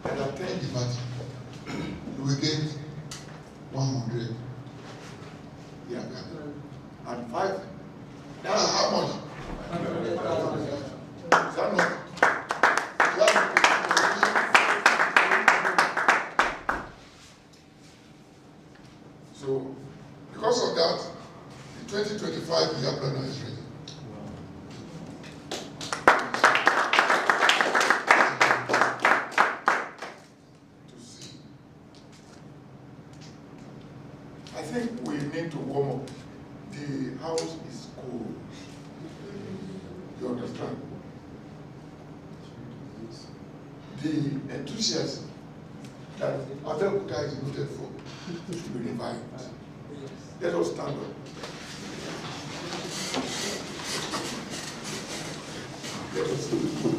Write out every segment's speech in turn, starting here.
and attend the party, you will get 100. Yeah, and 5. That's how much? Is that not? So, because of that, the 2025 year planner is ready. To see. I think we need to warm up. The house is cold. You understand? The enthusiasm that Abib is noted for should be revived. Let us stand up. Let us stand up.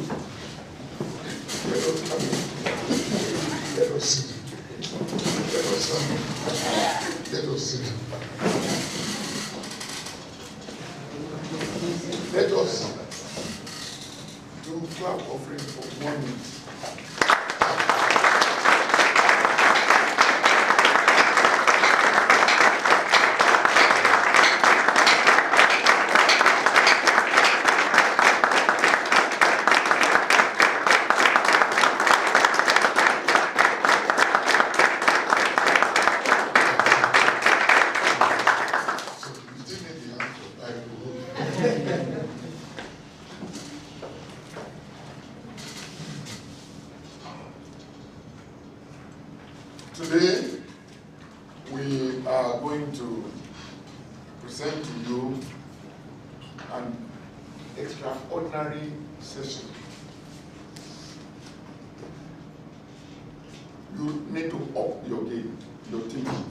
Let us sit. Let us stand up. Let us sit. Let us do clap offering for 1 minute. Today, we are going to present to you an extraordinary session. You need to up your game, your thinking.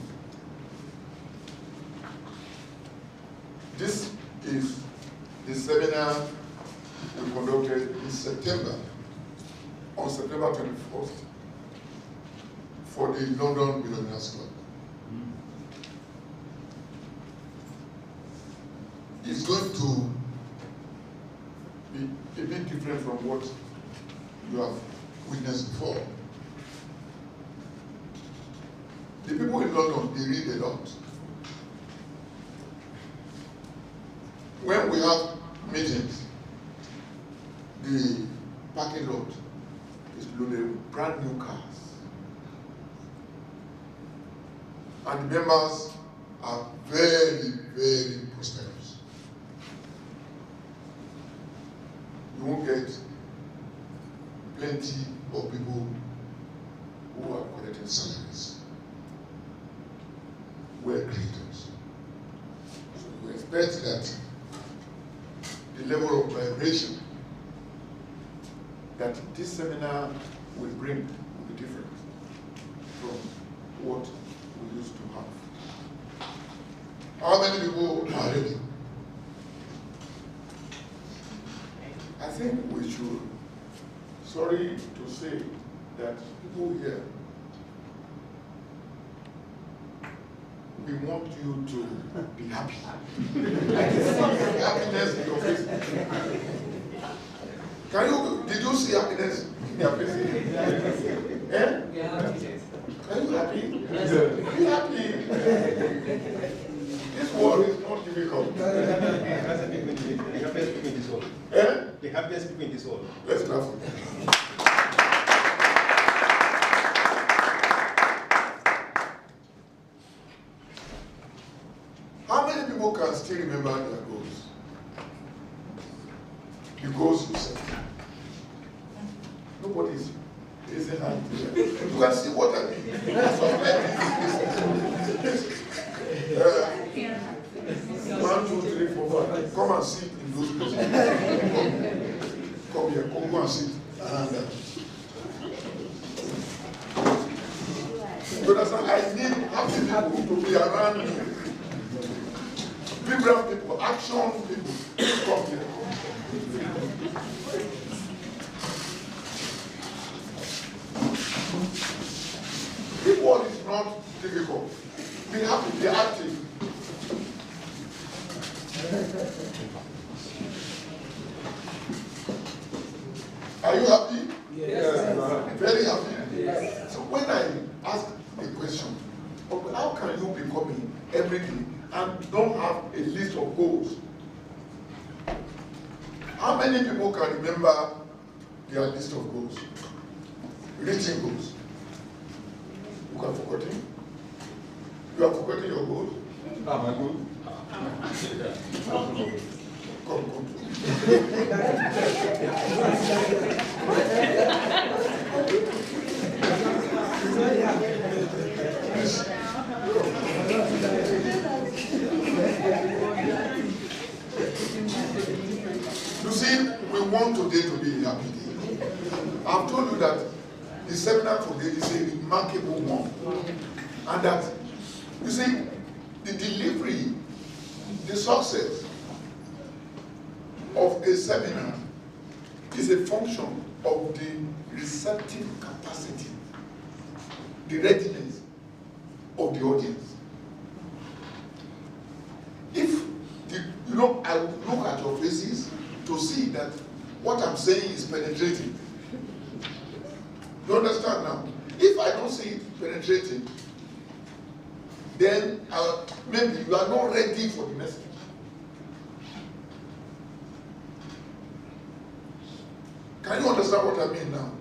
This is the seminar we conducted in September, on September 21st. For the London Millionaires Club. It's going to be a bit different from what you have witnessed before. The people in London, they read a lot. When we have meetings, the parking lot is loaded with brand new cars. And the members are very, very prosperous. You won't get plenty of people who are collecting salaries. We're creators. So we expect that the level of vibration that this seminar will bring will be different from what we used to have. How many people are ready? I think we should, sorry to say that people here, we want you to be happy. I can see happiness in your face. Did you see happiness in your face? Eh? Yeah. Are you happy? Yes. Be happy. This world is not difficult. The happiest people in this world. Eh? The happiest people in this world. Let's laugh. How many people can still remember their goals? The goals you set. Nobody is raising hand. You can see what I mean. One, two, three, four, five. Come and sit in those places. Come here, come and sit. You understand? I need happy people to be around me. Vibrant people, action people. Come here. The world is not difficult. Be happy, be active. Are you happy? Yes. Very happy. So when I ask the question, okay, how can you be coming every day and don't have a list of goals? How many people can remember their list of goals? Written goals. You have forgotten? You have forgotten your goals? Ah, my goal. Come. You see, we want today to be a happy day. I've told you that the seminar today is a remarkable one. And that, you see, the delivery, the success of a seminar is a function of the receptive capacity, the readiness of the audience. If, I would look at your faces to see that what I'm saying is penetrating. You understand now? If I don't see it penetrating, then maybe you are not ready for the message. Can you understand what I mean now?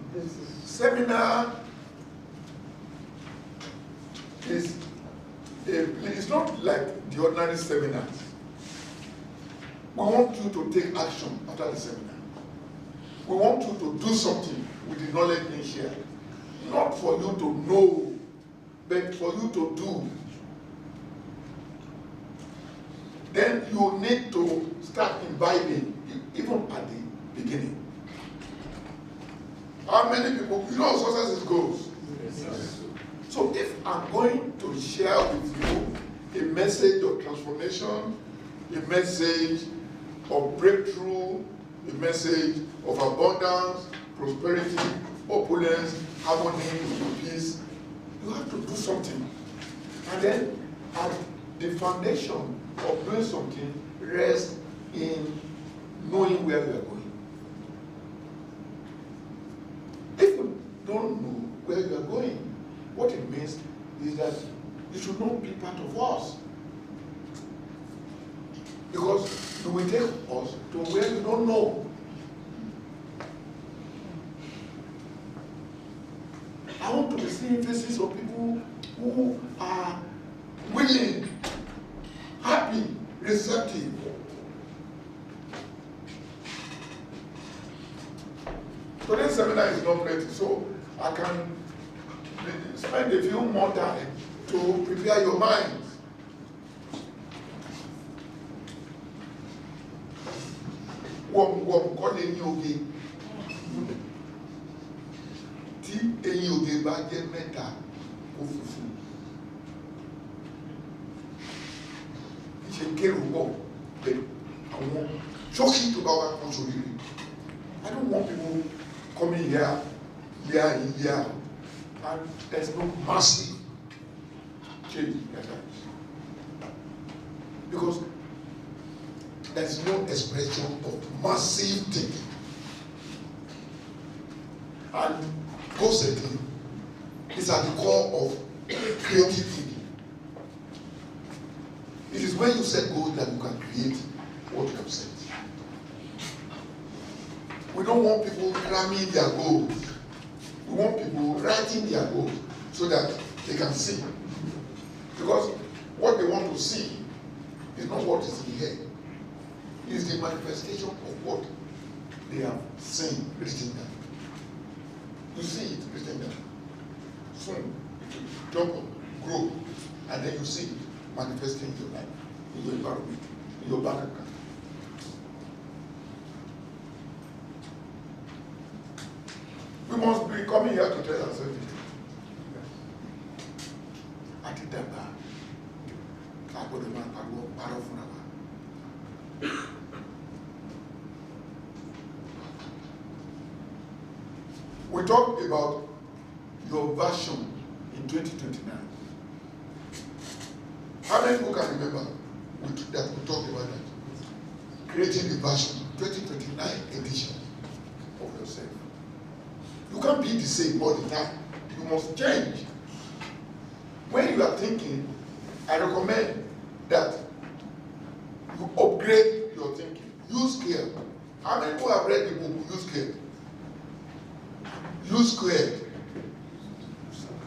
Seminar is it's not like the ordinary seminars. We want you to take action after the seminar. We want you to do something with the knowledge being shared. Not for you to know, but for you to do. Then you need to start imbibing, even at the beginning. How many people, you know success is goals? Yes. So if I'm going to share with you a message of transformation, a message of breakthrough, a message of abundance, prosperity, opulence, harmony, peace, you have to do something. And then at the foundation of doing something rests in knowing where we are going. If you don't know where you are going, what it means is that you should not be part of us. Because you will take us to where you don't know. I want to be seeing faces of people who are willing, happy, receptive. Today's seminar is not ready, so I can spend a few more time to prepare your minds. Kọ́ lè ní oge tí eyín oge bá jẹ́ mẹ́ta kó fufu. Ṣé kéré wọ̀ pé àwọn ṣọ́ọ̀ṣì tó bá wà kó sórí rẹ̀. I don't want people coming here, and there's no massive change in their lives. Because there's no expression of massive thinking. And goal setting is at the core of creative thinking. It is when you set goals that you can create what you have set. We don't want people cramming their goals. We want people writing their goals so that they can see. Because what they want to see is not what is in here. It is the manifestation of what they have seen written down. You see it written down. Soon it will jump up, grow, and then you see it manifesting in your life, in your environment, in your bank account. We must be coming here to tell ourselves the truth. Atidaba, agbodoma pariwo paro fúnra wa. We talked about your version in 2029. How many people can remember that we talked about that? Creating the version, 2029 edition of yourself. You can't be the same all the time. You must change. When you are thinking, I recommend that you upgrade your thinking. Use care. How many people have read the book? Use care. Use care.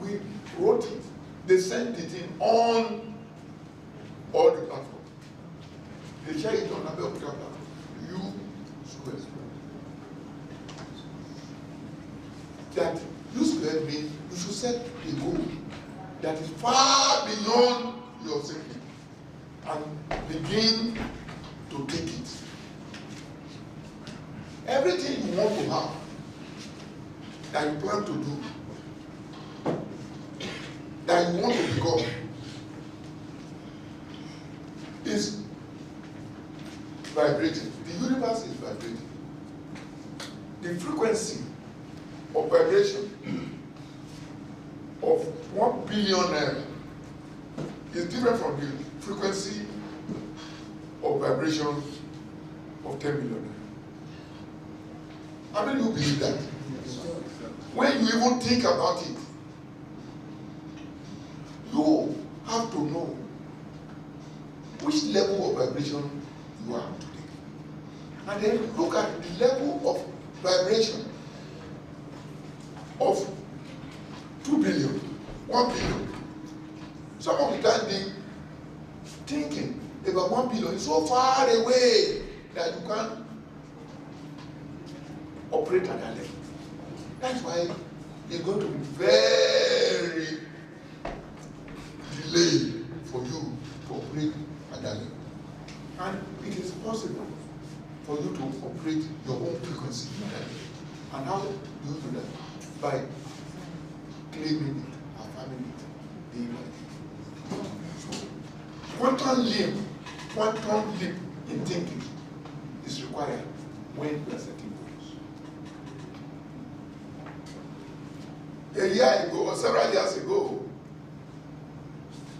We wrote it. They sent it in on all the platforms. They share it on Abib platform. Use care. That use care means you should set a goal that is far beyond your thinking and begin to take it. Everything you want to have that you plan to do, that you want to become, is vibrating. The universe is vibrating. The frequency of vibration of 1 billion naira is different from the frequency of vibration of 10 million naira. How many of you believe that? When you even think about it, you have to know which level of vibration you are today. And then look at the level of vibration of 2 billion, 1 billion. Some of the time they thinking about 1 billion is so far away that you can't operate at that level. That's why it's going to be very delayed for you to operate at that level. And it is possible for you to operate your own frequency. And how do you do that? By claiming it, affirming it, day by day. So, quantum leap in thinking is required when you are setting goals. A year ago, or several years ago,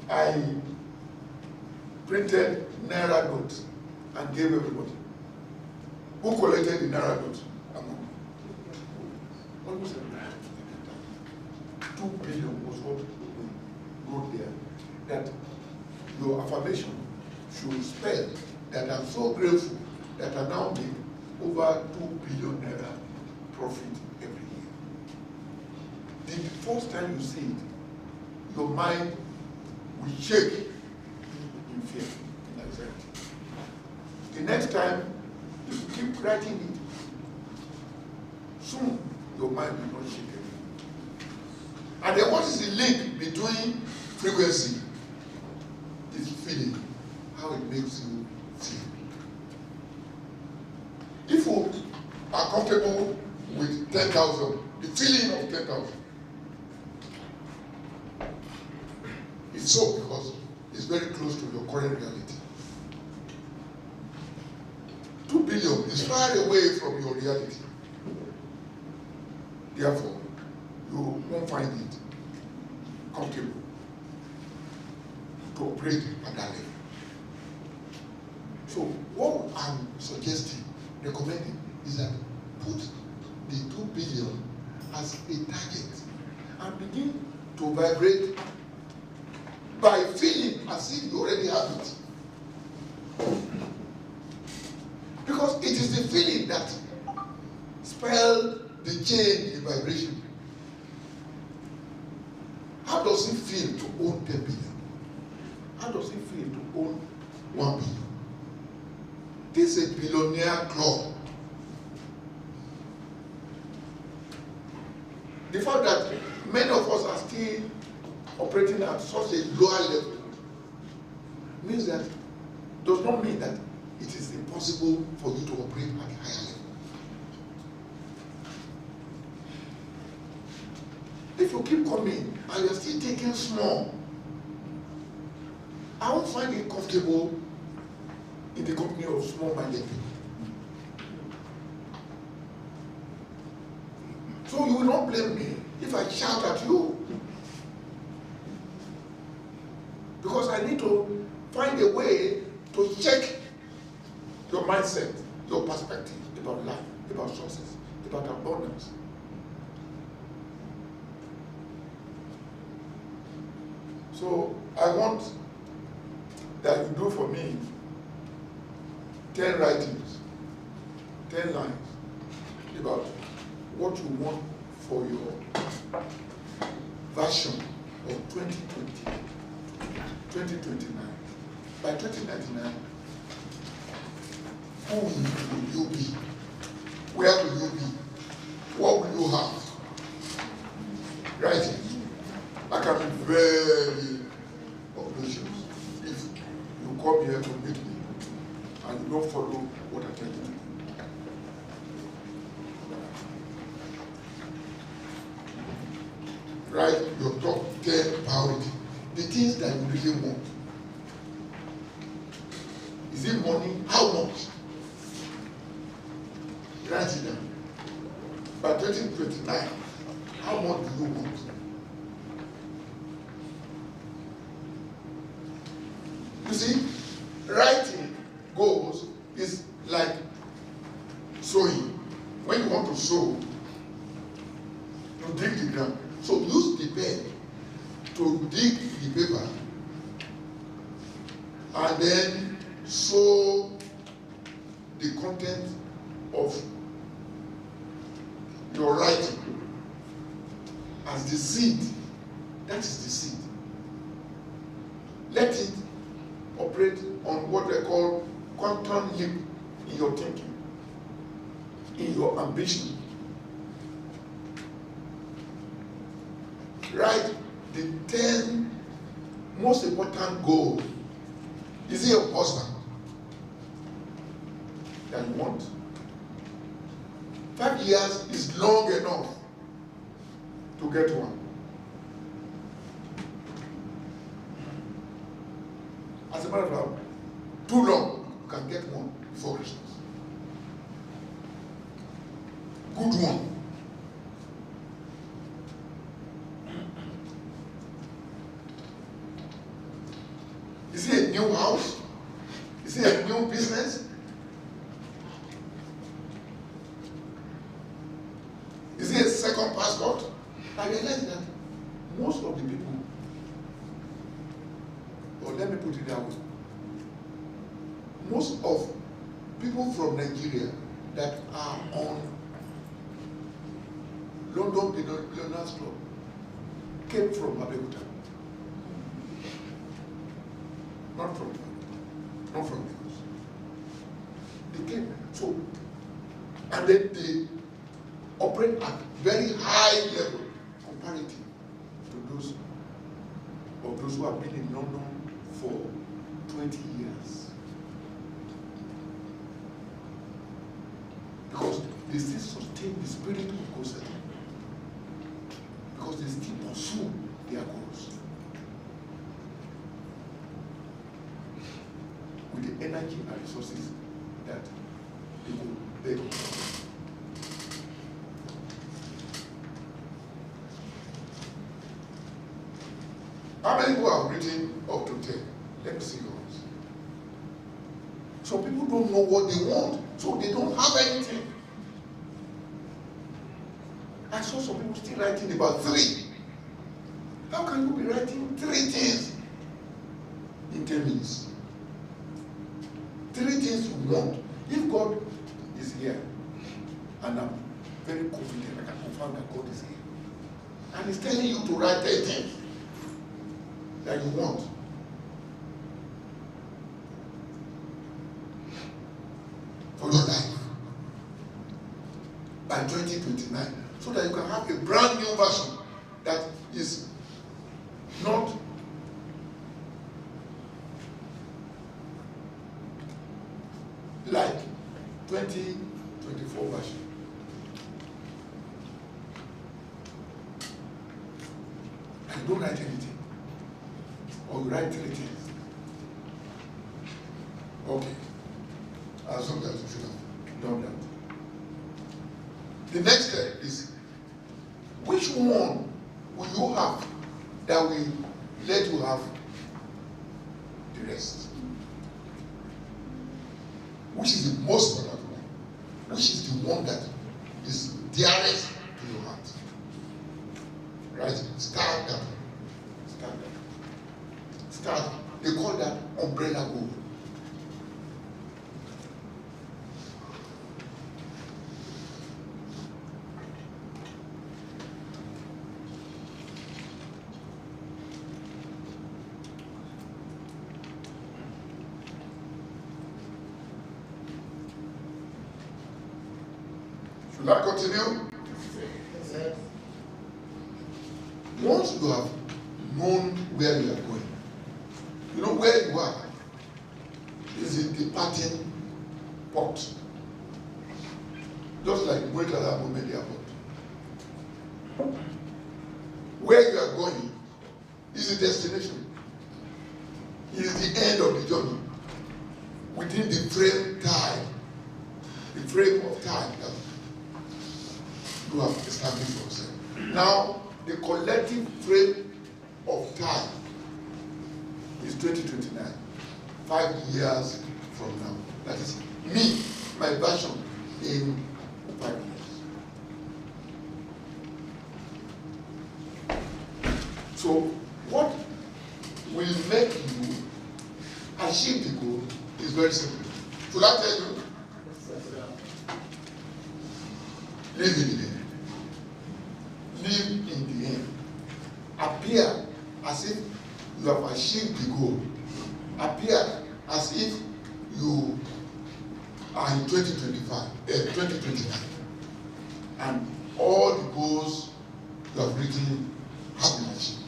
I printed Naira notes and gave everybody. Who collected the Naira notes? Almost everybody. 2 billion was what we wrote there. That your affirmation should spell that I'm so grateful that I now make over 2 billion naira profit every year. The first time you see it, your mind will shake in fear, in anxiety. The next time, if you keep writing it, soon your mind will not shake again. And then what is the link between frequency? Is feeling, how it makes you feel. If you are comfortable with 10,000, the feeling of 10,000, it's so because it's very close to your current reality. 2 billion is far away from your reality. Therefore, you won't find it comfortable to operate at that level. So what I'm suggesting, recommending, is that put the 2 billion as a target and begin to vibrate by feeling as if you already have it. Because it is the feeling that spells the change in vibration. How does it feel to own 10 billion? How does it feel to own 1 billion? This is a billionaire club. The fact that many of us are still operating at such a lower level means that does not mean that it is impossible for you to operate at a higher level. If you keep coming and you're still taking small, I won't find it comfortable in the company of small-minded people. So you will not blame me if I shout at you. Because I need to find a way to check your mindset, your perspective about life, about success, about abundance. So I want that you do for me 10 writings, 10 lines about what you want for your version of 2020, 2029. By 2099, who will you be? Where will you be? What will you have? Writing. I can be very obnoxious if you come here to meet me and you don't follow what I tell you to do. Write your top 10 priorities. The things that you really want. Is it money? How much? Write it down. By 2029, how much do you want? You see, writing goals is like sowing. When you want to sow, you dig the ground. So use the pen to dig the paper and then sow the content of your writing as the seed. That is the seed. Let it operate on what they call quantum leap in your thinking, in your ambition. Write the 10 most important goals. Is it a husband that you want? 5 years is long enough to get one. As a matter of fact, too long, you can get one before Christmas. Good one. Is it a new house? Is it a new business? Is it a second passport? I realize that most of the people, or let me put it that way, most of people from Nigeria that are on London Billionaires Club came from Abib. Not from Lagos. They came. So, and then they operate at very high level comparative to those who have been in London for 20 years. Because they still sustain the spirit of goal setting. Because they still pursue their goals. With the energy and resources that they beg. How many people have written up to 10? Let me see yours. Some people don't know what they want, so they don't have anything. I saw some people still writing about 3. How can you be writing 3 things in 10 minutes? 3 things you want. If God is here, and I'm very confident, I can confirm that God is here, and He's telling you to write 10 things that you want. For your life. By 2029. So that you can have a brand new version that is not like 2024 version. And don't write anything. Or you write 3 things. Okay. As long as you should have done that. The next step is, which one will you have that will let you have the rest? Which is the most important one? Which is the one that is dearest to your heart? Right? Start that. Start that. start, they call that umbrella goal. Should I continue? Yes. Once you have known where you are going, you know where you are is a departing port. Just like Murtala Mohammed Airport. Where you are going is a destination. It is the end of the journey. Within the frame of time that you have established yourself. Now, the collective frame of time is 2029, 5 years from now. That is me, my version in 5 years. So, what will make you achieve the goal is very simple. Should I tell you? Live in the end. Live in the end. Appear as if you have achieved the goal. Appear as if you are in 2029. And all the goals you have written have been achieved.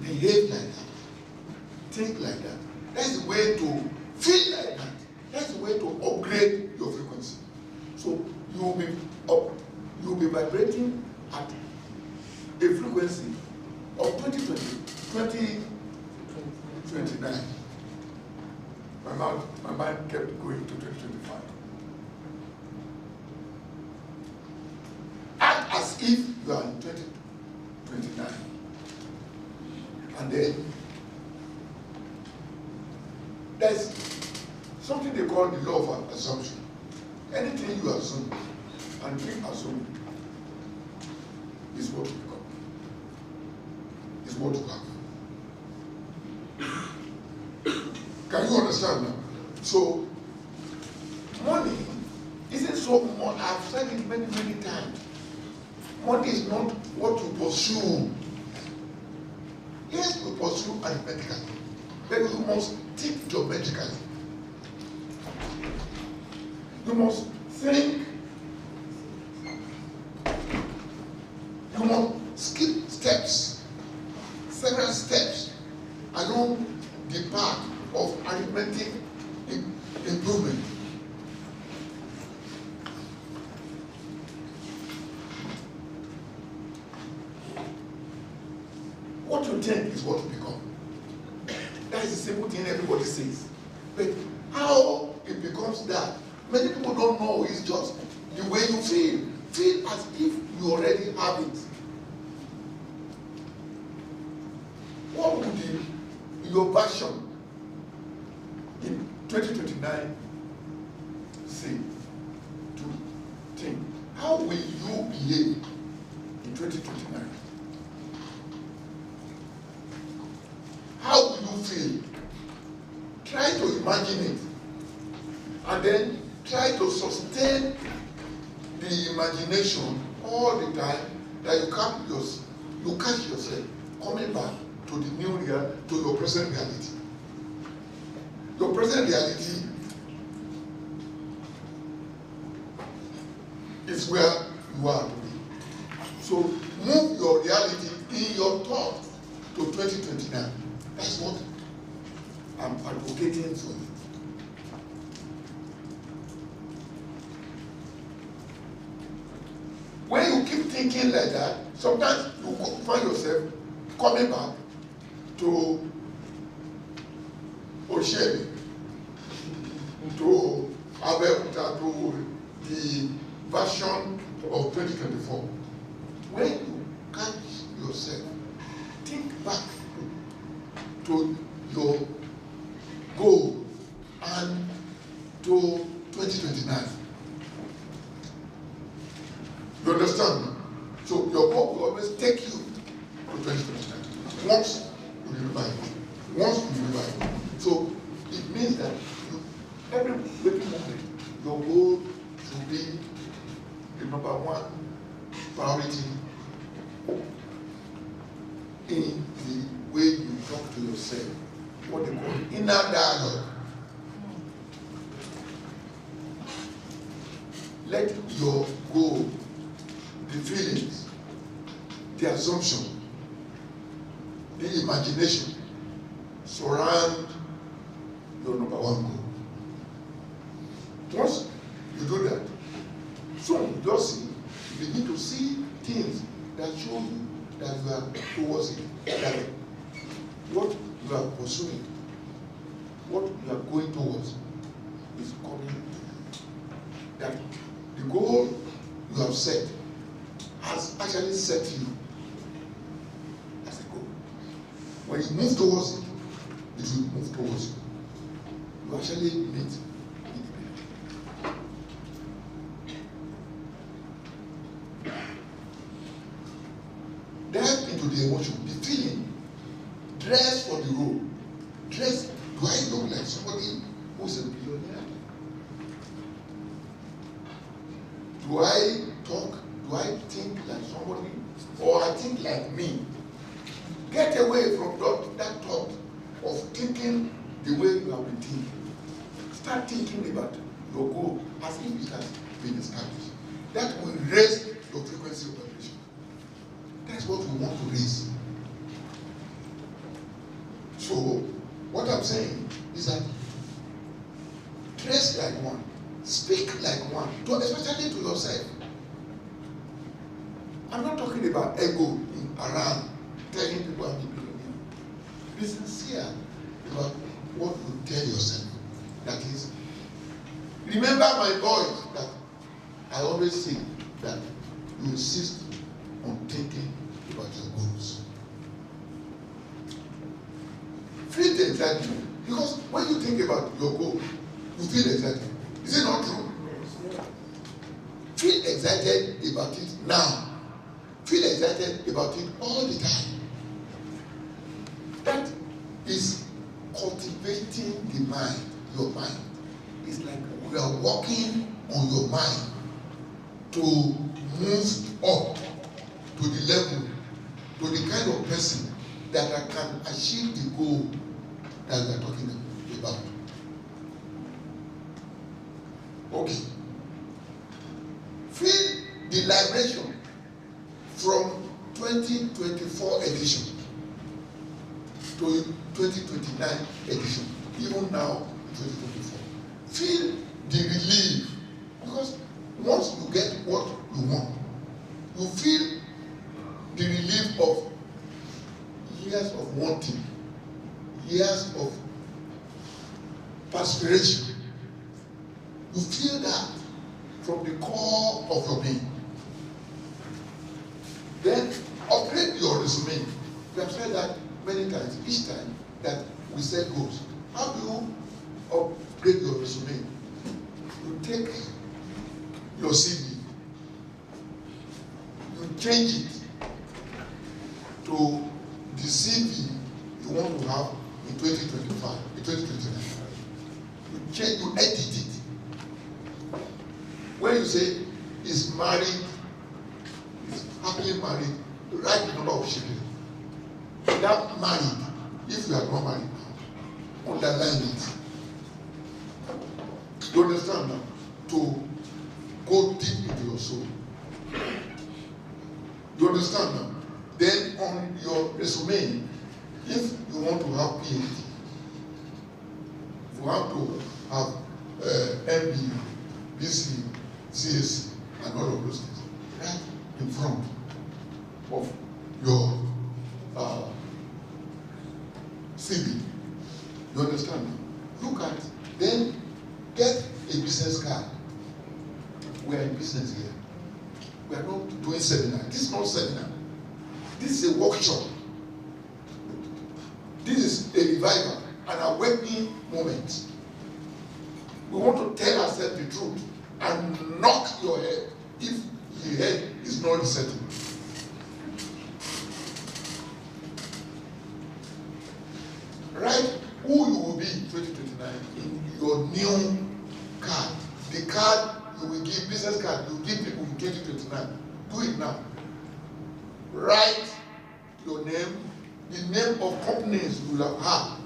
Behave like that. Think like that. That's the way to feel like that. That's the way to upgrade your frequency. So you'll be vibrating at a frequency of 2029. My mind kept going to 2025. Act as if you are in 2029. And then there's something they call the law of assumption. Anything you assume and keep assuming is what you become. Is what you have. Can you understand now? So, money isn't so much. I've said it many, many times. Money is not what you pursue. Yes, you pursue arithmetically, but you must think geometrically. You must think. You must skip steps, several steps along the path of arithmetic improvement. What you think is what you become. That is a simple thing everybody says. But how it becomes that, many people don't know. It's just the way you feel. Feel as if you already have it. What would your version in 2029 say to think? How will you behave in 2029? How will you feel? Try to imagine it. And then try to sustain the imagination all the time that you catch yourself coming back to the new real, to your present reality. Your present reality is where you are today. So move your reality in your thought to 2029. That's what I'm advocating for you. When you keep thinking like that, sometimes you find yourself coming back to Oshemi, to Abib, to the version of 2024. When you catch yourself, think back to your goal and to 2029. You understand? So your goal will always take you to 2029. Once remember it. Once you remember it. So it means that every waking moment, your goal should be the number one priority in the way you talk to yourself. What they call inner dialogue. Let your goal, the feelings, the assumption, the imagination surround your number one goal. Once you do that, soon you just see, you begin to see things that show you that you are towards it, that what you are pursuing, what you are going towards is coming. That the goal you have set has actually set you as a goal. When you move towards it, it will move towards you. You actually meet it. Dive into the emotion, the feeling. Dress for the role. Dress. Do I look like somebody who's a billionaire? Do I talk? Do I think like somebody? Or I think like me? Get away from that thought of thinking the way you have been thinking. Start thinking about your goal as if it has been established. That will raise your frequency of vibration. That's what we want to raise. So, what I'm saying is that dress like one, speak like one, especially to yourself. I'm not talking about ego around telling people I'm a billionaire. Be sincere about what you tell yourself. That is, remember my voice that I always say that you insist on thinking about your goals. Feel the excitement. Because when you think about your goal, you feel excited. Is it not true? Feel excited about it now. Feel excited about it all the time. That is cultivating the mind, your mind. It's like we are working on your mind to move up to the level, to the kind of person that can achieve the goal that we are talking about. Okay. Feel the liberation from 2024 edition to 2029 edition, even now 2024. Feel the relief, because once you get what you want, you feel the relief of years of wanting, years of perspiration. You feel that from the core of your being. Then upgrade your resume. We have said that many times. Each time that we set goals, how do you upgrade your resume? You take your CV, you change it to the CV you want to have in 2025, in 2029. You change, you edit it. When you say is married, is happily married, you write the number of children. That married, if you are not married now, underline it. You understand now? To go deep into your soul. You understand now? Then on your resume, if you want to have PhD, if you want to have MBA, BC, CSC, and all of those things, right in front of your CV. You understand now? Look at, then get a business card. We are in business here. We are not doing seminar. This is not seminar. This is a workshop. This is a revival, an awakening moment. We want to tell ourselves the truth and knock your head if the head is not resettled. write who you will be 2029 in your new card. The card you will give, business card you will give people in 2029. Do it now. Write your name, the name of companies you will have had.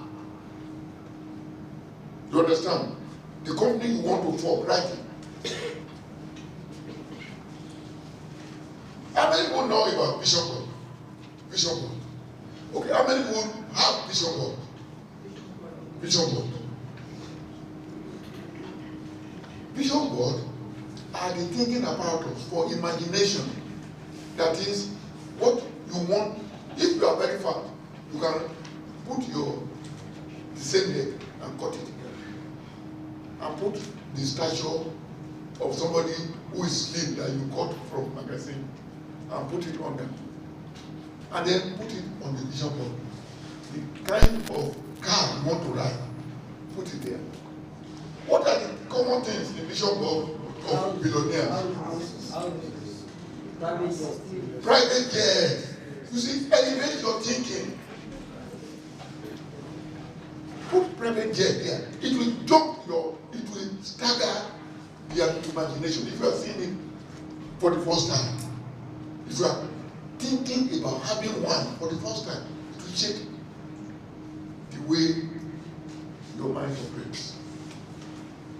You understand? The company you want to form, write it. How many people know about vision board? Vision board. Okay, how many people have vision board? Vision board. Vision board are the thinking apparatus for imagination. That is what you want. If you are very fat, you can put the same leg and cut it. And put the stature of somebody who is slim that you cut from magazine and put it on them. And then put it on the vision board. The kind of car you want to ride, put it there. What are the common things in the vision board of billionaires? Private jet. You see, elevate your thinking. Put private jet there. It will jump it will stagger your imagination. If you are seeing it for the first time, if you are thinking about having one for the first time, it will shake the way your mind operates.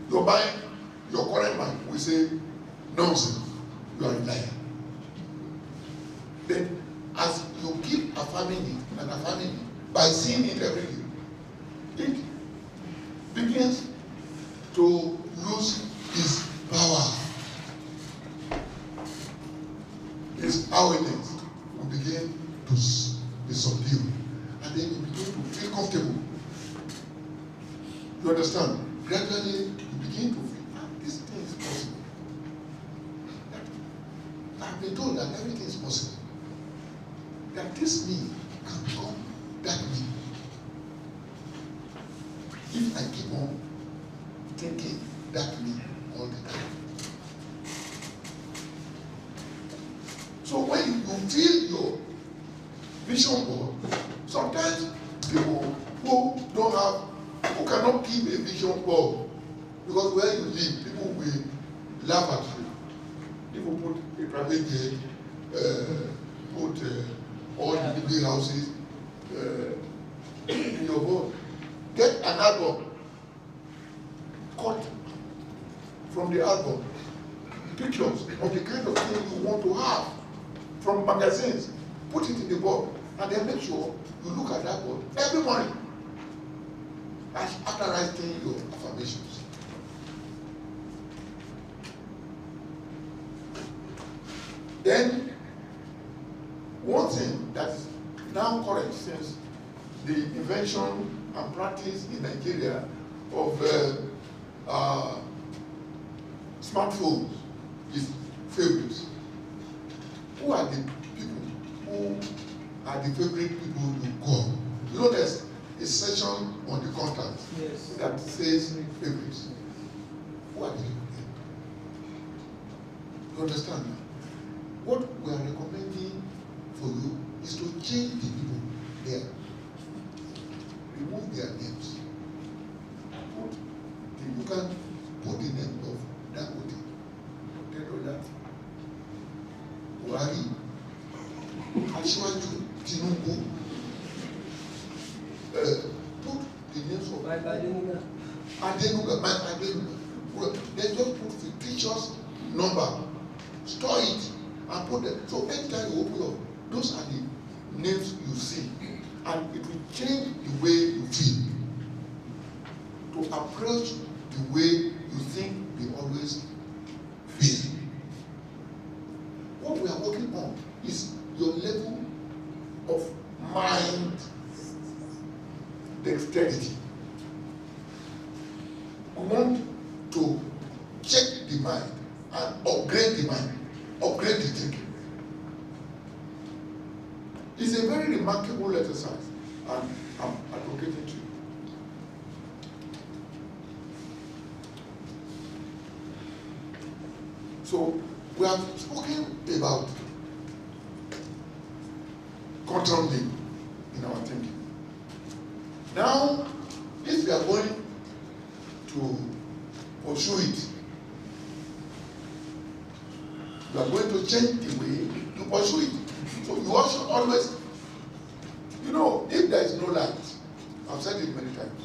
Your mind, your current mind will say, nonsense, you are a liar. Then, as you keep affirming it and affirming it, by seeing it every day, it begins to lose its power. Its arrogance will begin to be subdued. And then you begin to feel comfortable. You understand? Gradually, you begin to feel, this thing is possible. I've been told that everything is possible. That this me can become that me. If I keep on thinking that me all the time. So when you feel your vision board, sometimes people who cannot keep a vision board, because where you live, people will laugh at you. People put a private jet, put all the big houses in your board. Get an album, cut from the album pictures of the kind of thing you want to have from magazines, put it in the board, and then make sure you look at that board every morning after writing your affirmations. Then, one thing that is now current since the invention and practice in Nigeria of smartphones is favorites. Who are the people who are the favorite people you call? You know there's a section on the contact that says favorites. Who are the people? You understand now? What we are recommending for you is to change the people there. Remove their names. You can put the name of Dangote, Tedola, Buhari, Asiwaju, Tinubu. Put the names of Adenuga, Mike Adenuga. Then just put fictitious number, store it, and put them. So anytime you open up, those are the names you see. And it will change the way you feel. To approach the way you think they always feel. What we are working on is your level of mind dexterity. We want to check the mind and upgrade the mind, upgrade the thinking. It's a very remarkable exercise, and I'm advocating to you. So, we have spoken about controlling in our thinking. Now, if we are going to pursue it, we are going to change the way to pursue it. So you also always, you know, if there is no light, I've said it many times,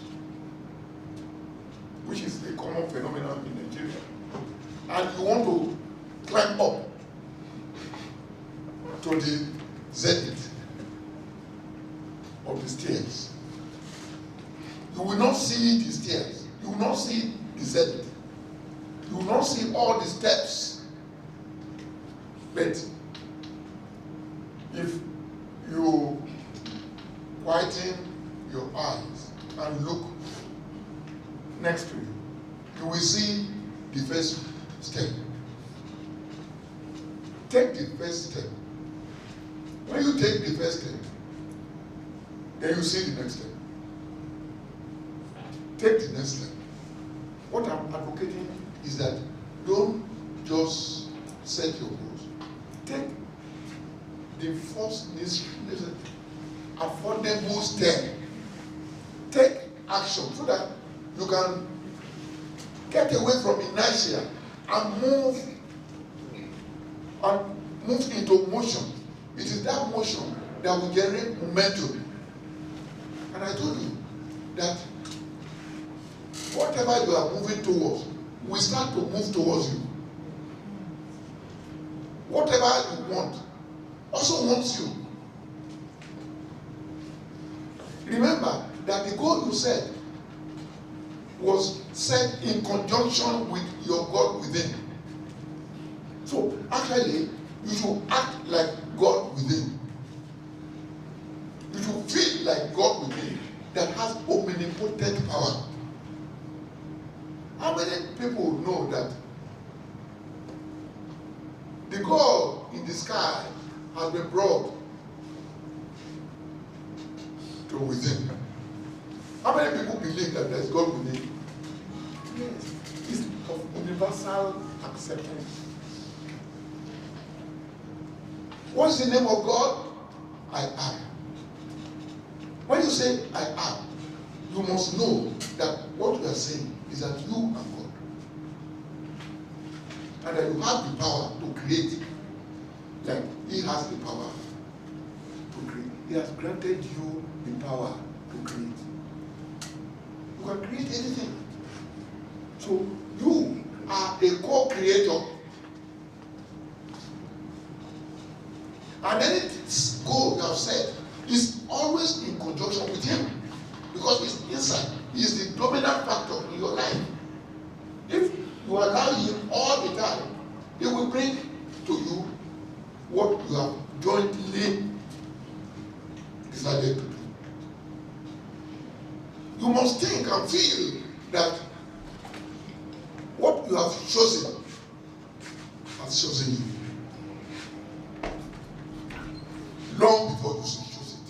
which is a common phenomenon in Nigeria, and you want to climb up to the zenith of the stairs, you will not see the stairs, you will not see the zenith, you will not see all the steps. But if you quieten your eyes and look next to you, you will see the first step. Take the first step. When you take the first step, then you see the next step. Take the next step. What I'm advocating is that don't just set your goals. Take the first affordable step. Take action so that you can get away from inertia and move into motion. It is that motion that will generate momentum. And I told you that whatever you are moving towards will start to move towards you. Whatever you want also wants you. Remember that the goal you set was set in conjunction with your God within. So actually, you should act like God within. You should feel like God within that has omnipotent power. How many people know that the God in the sky has been brought to within? How many people believe that there is God within? Yes, it's of universal acceptance. What's the name of God? I am. When you say I am, you must know that what you are saying is that you are God. And that you have the power to create. Like He has the power to create. He has granted you the power to create. You can create anything. So you are a co-creator. And any goal you have set is always in conjunction with Him. Because He's inside. He is the dominant factor in your life. If you allow Him all the time, He will bring to you what you have jointly decided to do. You must think and feel that what you have chosen has chosen you. Long before you choose it.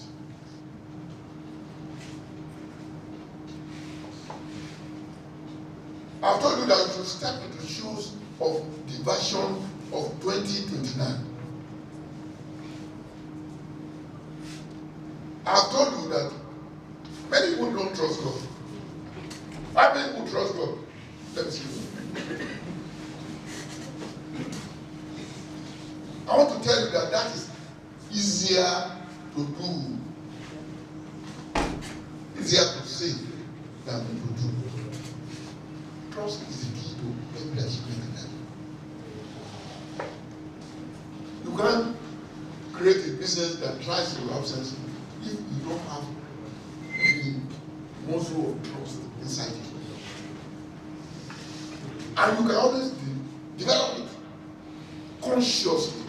I've told you that you should step into the shoes of the version of 2029. I've told you that many people don't trust God. How many people trust God? Let me see. I want to tell you that that is easier to do, easier to say than to do. Trust is the key to every achievement in life. You can't create a business that tries to have sense if you don't have the muscle of trust inside you. And you can always develop it consciously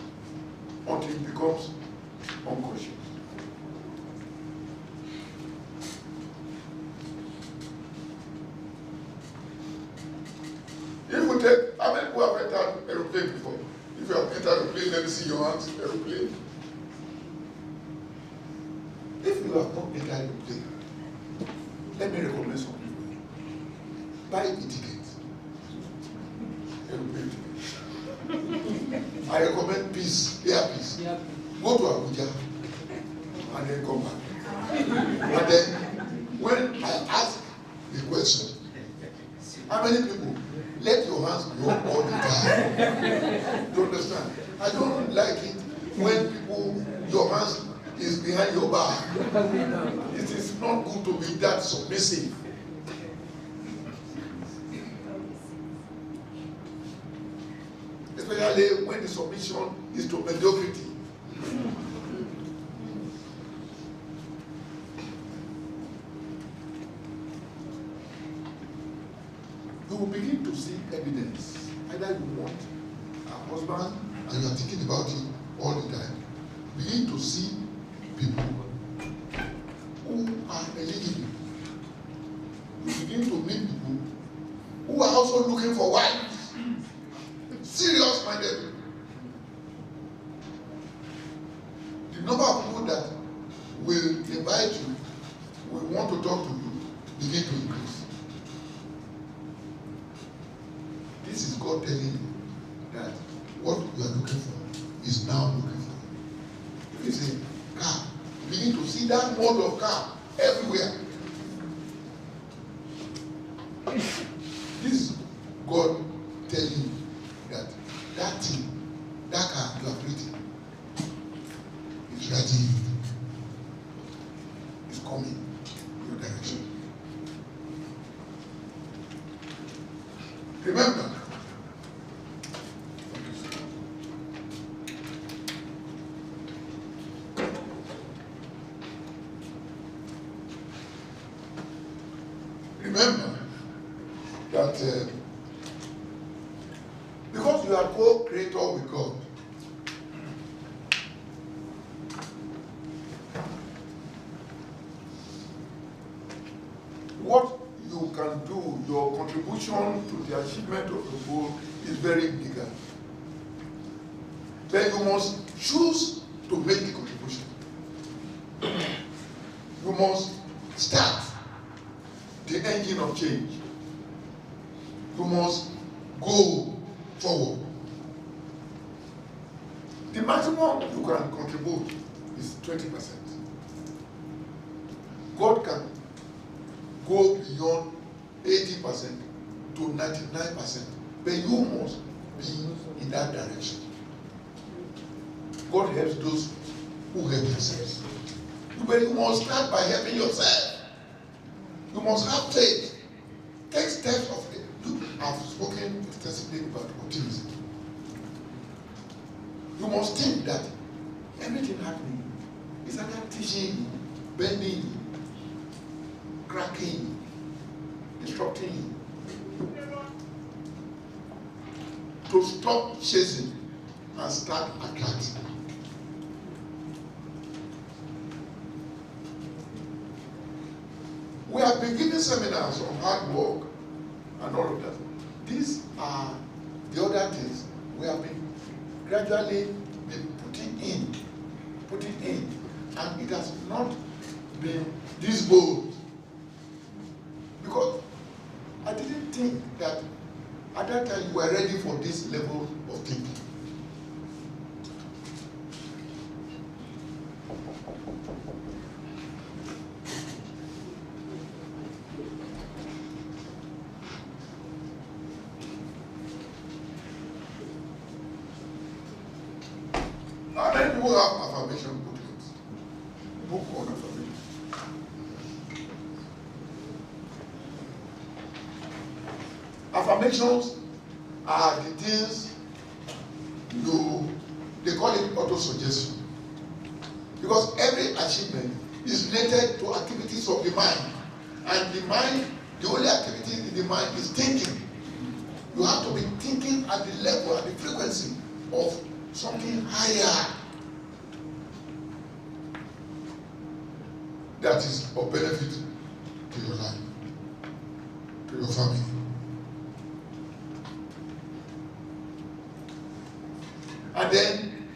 until it becomes unconscious. If we take, how many people have entered aeroplane before? If you have entered aeroplane, let me see your hands. Aeroplane. If you have not entered aeroplane, let me recommend something. Buy a ticket. Aeroplane ticket. I recommend peace, air peace. Go to Abuja and then come back. And then when How many people let your hands go up all the time? Do you understand? I don't like it when people, your hands is behind your back. It is not good to be that submissive. Especially when the submission is to mediocrity. You will begin to see evidence. Either you want a husband and you are thinking about it all the time. Begin to see people who are eligible. You begin to meet people who are also looking for wives. Serious minded. The number of people that will invite you, will want to talk to you, begin to increase. This is God telling you that what you are looking for is now looking for you. If you say car, you begin to see that mode of car everywhere. This is God telling you that that thing, that car you are creating is ready. It's coming in your direction. Remember, that because you are co-creator with God, what you can do, your contribution to the achievement of the goal is very bigger. Then you must choose to make the contribution. You must start the engine of change. You must go forward. The maximum you can contribute is 20%. God can go beyond 80% to 99%, but you must be in that direction. God helps those who help themselves. But you must start by helping yourself. You must have faith. Take steps of faith. I've spoken extensively about optimism. You must think that everything happening is either teaching, bending, cracking, instructing to stop chasing and start attracting. We have been giving seminars on hard work and all of that. These are the other things we have been gradually been putting in, and it has not been this bold. Because I didn't think that at that time you were ready for this level of thinking. How many people have affirmation booklets? Book on affirmation. Affirmations are the things they call it auto-suggestion. Because every achievement is related to activities of the mind. And the mind, the only activity in the mind is thinking. You have to be thinking at the level, at the frequency of something higher that is of benefit to your life, to your family. And then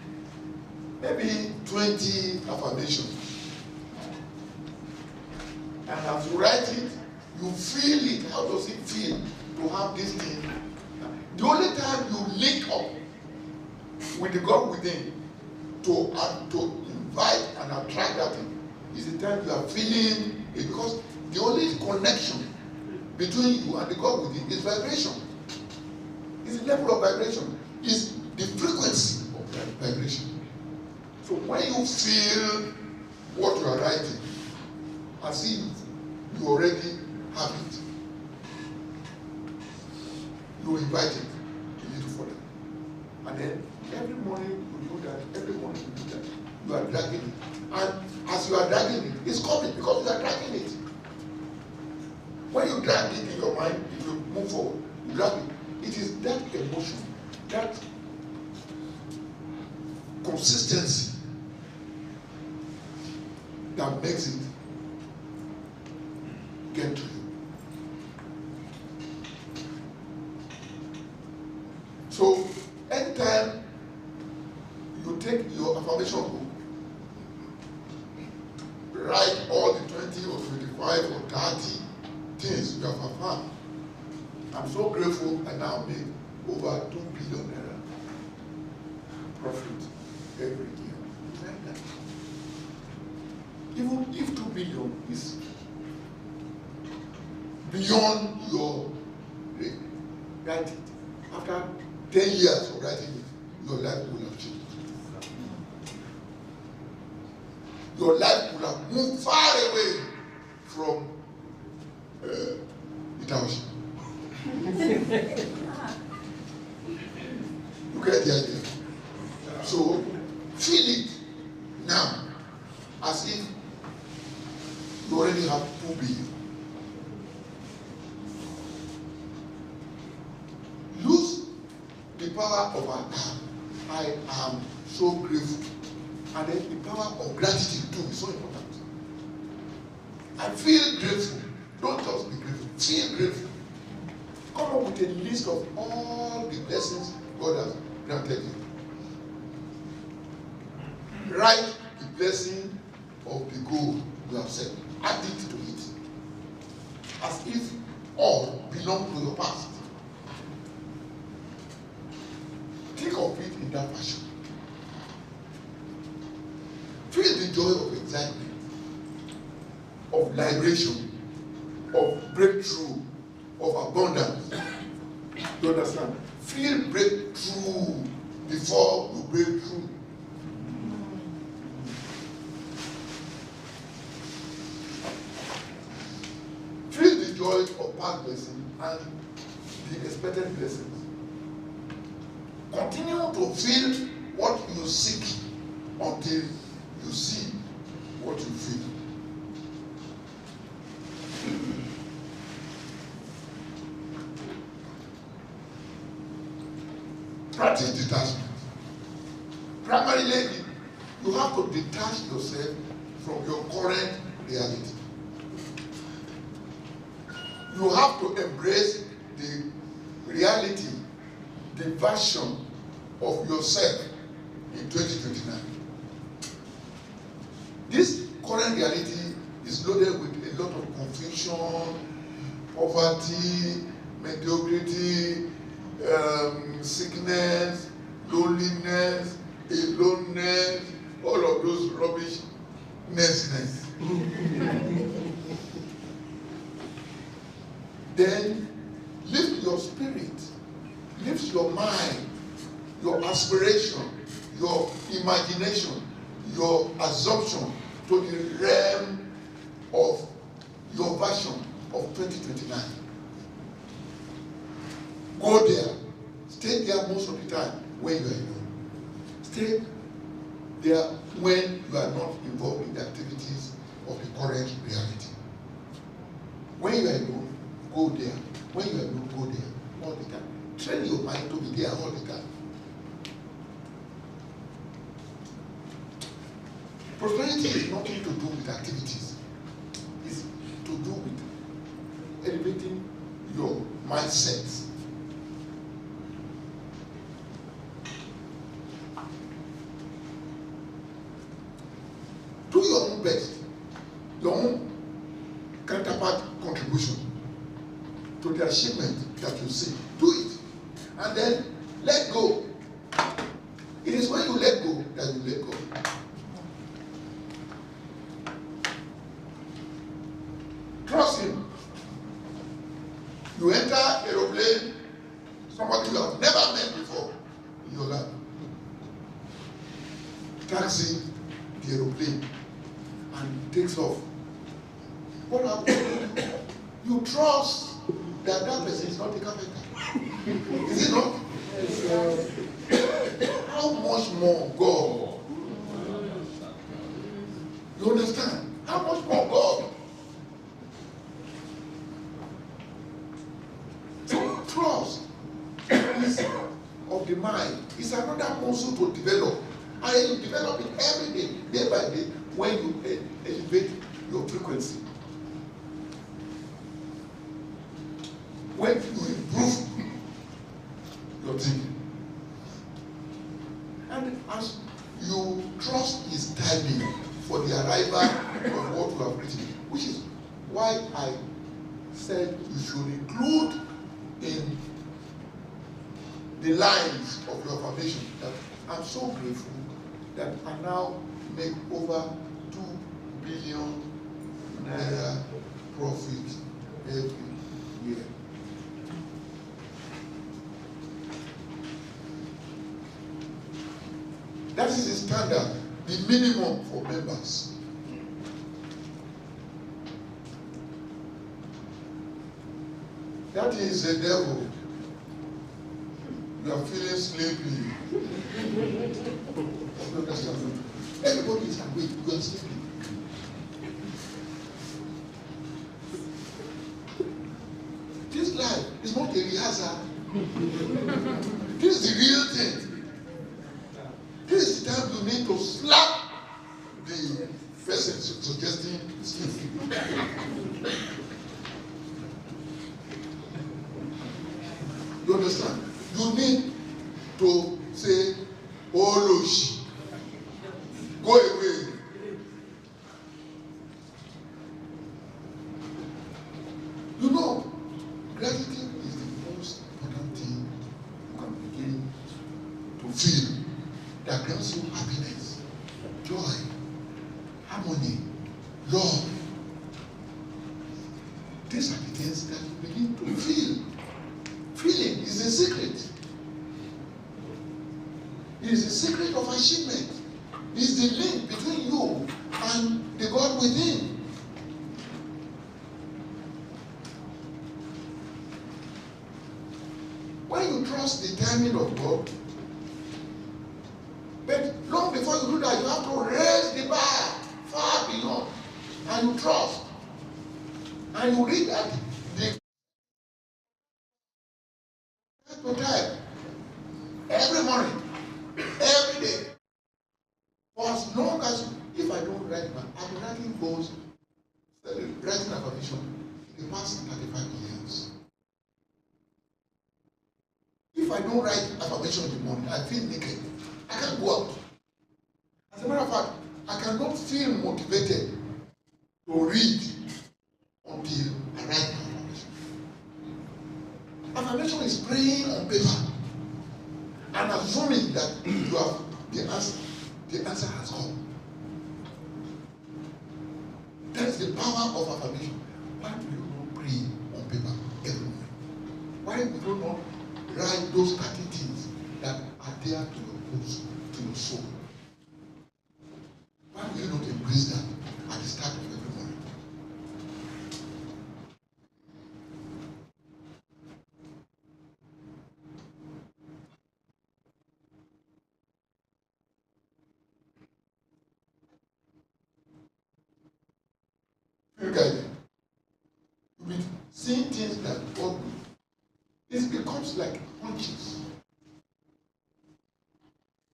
maybe 20 affirmations. And as you write it, you feel it. How does it feel to have this thing? The only time you link up with the God within to invite and attract that thing is the time you are feeling it, because the only connection between you and the God within is vibration. It's the level of vibration. It's the frequency of vibration. So when you feel what you are writing, as if you already have it, you invite it a little further. And then every morning you do that, every morning you do that. You are dragging it. And as you are dragging it, it's coming because you are dragging it. When you drag it in your mind, if you move forward, you drag it. It is that emotion, that consistency that makes it get to you. So, anytime you take your affirmation book, write all the 20 or 25 or 30 things you have affirmed. I'm so grateful I now make over 2 billion naira profit every year. Like that. Even if 2 billion is beyond your writing, after 10 years of writing it, your life will have changed. Your life will have moved far away from the township. You get the idea? So feel it now as if you already have 2 billion. Lose the power of our time. I am so grateful. And then the power of gratitude too is so important. I feel grateful. Don't just be grateful. Feel grateful. Come up with a list of all the blessings God has granted you. Write the blessing of the goal you have set. Add it to it. As if all belong to your past. Think of it in that fashion. Feel the joy of excitement, of liberation, of breakthrough, of abundance. You understand? Feel breakthrough before you break through. Feel the joy of past blessing and the expected blessings. Continue to feel what you seek until you see what you feel. Practice detachment. Primarily, you have to detach yourself from your current reality. You have to embrace the reality, the version of yourself in 2029. This current reality is loaded with a lot of confusion, poverty, mediocrity, sickness, loneliness, aloneness, all of those rubbishness. Then lift your spirit, lift your mind, your aspiration, your imagination, your assumption to the realm of your version of 2029. Go there. Stay there most of the time when you are alone. Stay there when you are not involved in the activities of the current reality. When you are alone, go there. When you are alone, go there all the time. Train your mind to be there all the time. Prosperity is nothing to do with activities. It's to do with elevating your mindset. Do your own best, your own counterpart contribution to the achievement that you see. Do it. And then let go. It is when you let go that you let go. Trust him. You enter aeroplane, somebody you have never met before in your life. Taxi the aeroplane and takes off. What happens? You trust that that person is not a carpenter. Is it not? How much more God? You understand? How much more God? So trust is of the mind. It's another muscle to develop. And you develop it every day, day by day, when you elevate your frequency. When you improve your thinking. And as you trust his timing for the arrival of what you have written, which is why I said you should include in the lines of your foundation that I'm so grateful that I now make over 2 billion naira profit every year. That is the standard, the minimum for members. That is the devil. You are feeling sleepy. Everybody is awake, you are sleeping. This life is not a rehearsal. This is the real thing. This is the time you need to slap the person suggesting sleep. You understand? You need to say, oh, Losh, go away. You know, gratitude is the most important thing you can begin to feel that grants you happiness, joy, harmony, love. These are the things that you begin to feel. Feeling is a secret. It is a secret of achievement. It is the link between you and the God within. When you trust the timing of God, but long before you do that, you have to raise the bar far beyond. And you trust. And you read that the time, every morning, every day, for as long as if I don't write I've been writing goals, writing affirmation in the past 35 years. If I don't write affirmation in the morning, I feel naked. I can't go out. As a matter of fact, I cannot feel motivated to read until I write my affirmation. Affirmation is praying on paper and assuming that you have the answer. The answer has come. That's the power of affirmation. Why do you not pray on paper every morning? Why do you not write those 30 things that are there to your goals, to your soul? Why do you not embrace that at the start of every morning? You guys, you've been seeing things that God do. It becomes like punches.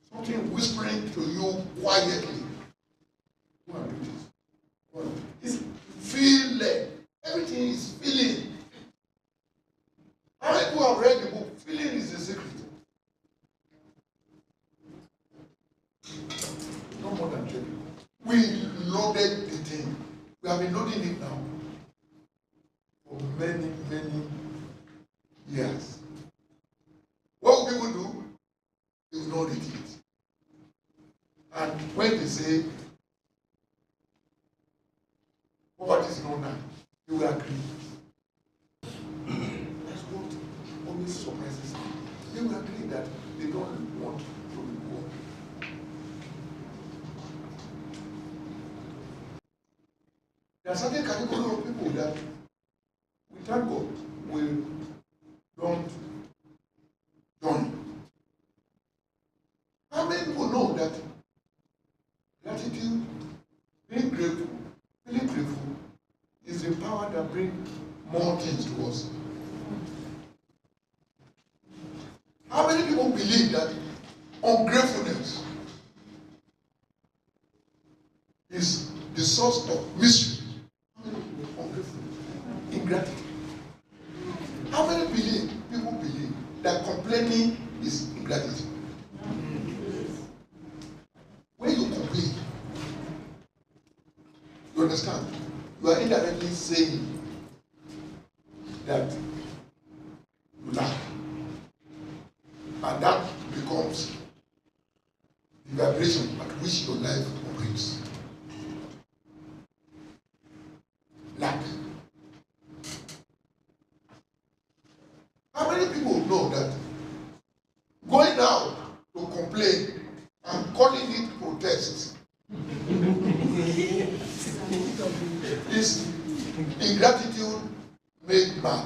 Something whispering to you quietly. Go and do this. Go and do this. It's feeling. Everything is feeling. How many people have read the book? Feeling is the secret. No more than 20. We loaded the thing. We have been loading it now for many, many years. What will people do? They will not read it. And when they say poverty is no now, they will agree. There are certain category of people that we thank God we don't join. How many people know that gratitude, being grateful, feeling grateful, is the power that brings more things to us? How many people believe that ungratefulness is the source of misery? How many people ungrateful? Ingratitude. How many people believe that complaining is ingratitude? When you complain, you understand? You are indirectly saying that you lack. And that becomes the vibration at which your life operates. Lack. How many people know that going out to complain and calling it protest is ingratitude made mad?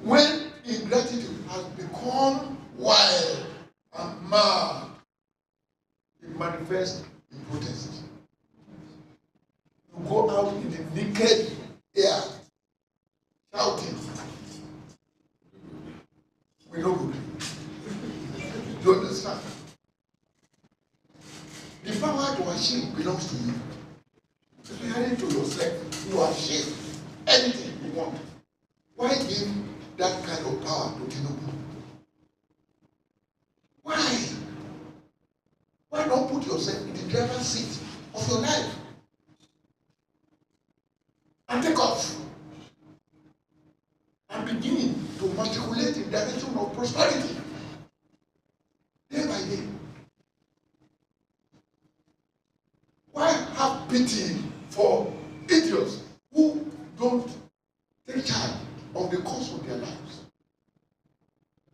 When ingratitude has become wild and mad, it manifests in protest. You go out in the naked air shouting, we know good. Do you understand? The power to achieve belongs to you. Declaring to yourself, you achieve anything you want. Why give that kind of power to Tinubu? Why? Why not put yourself in the driver's seat of your life and take off and begin to matriculate in the direction of prosperity day by day? Why have pity for idiots who don't take charge of the course of their lives?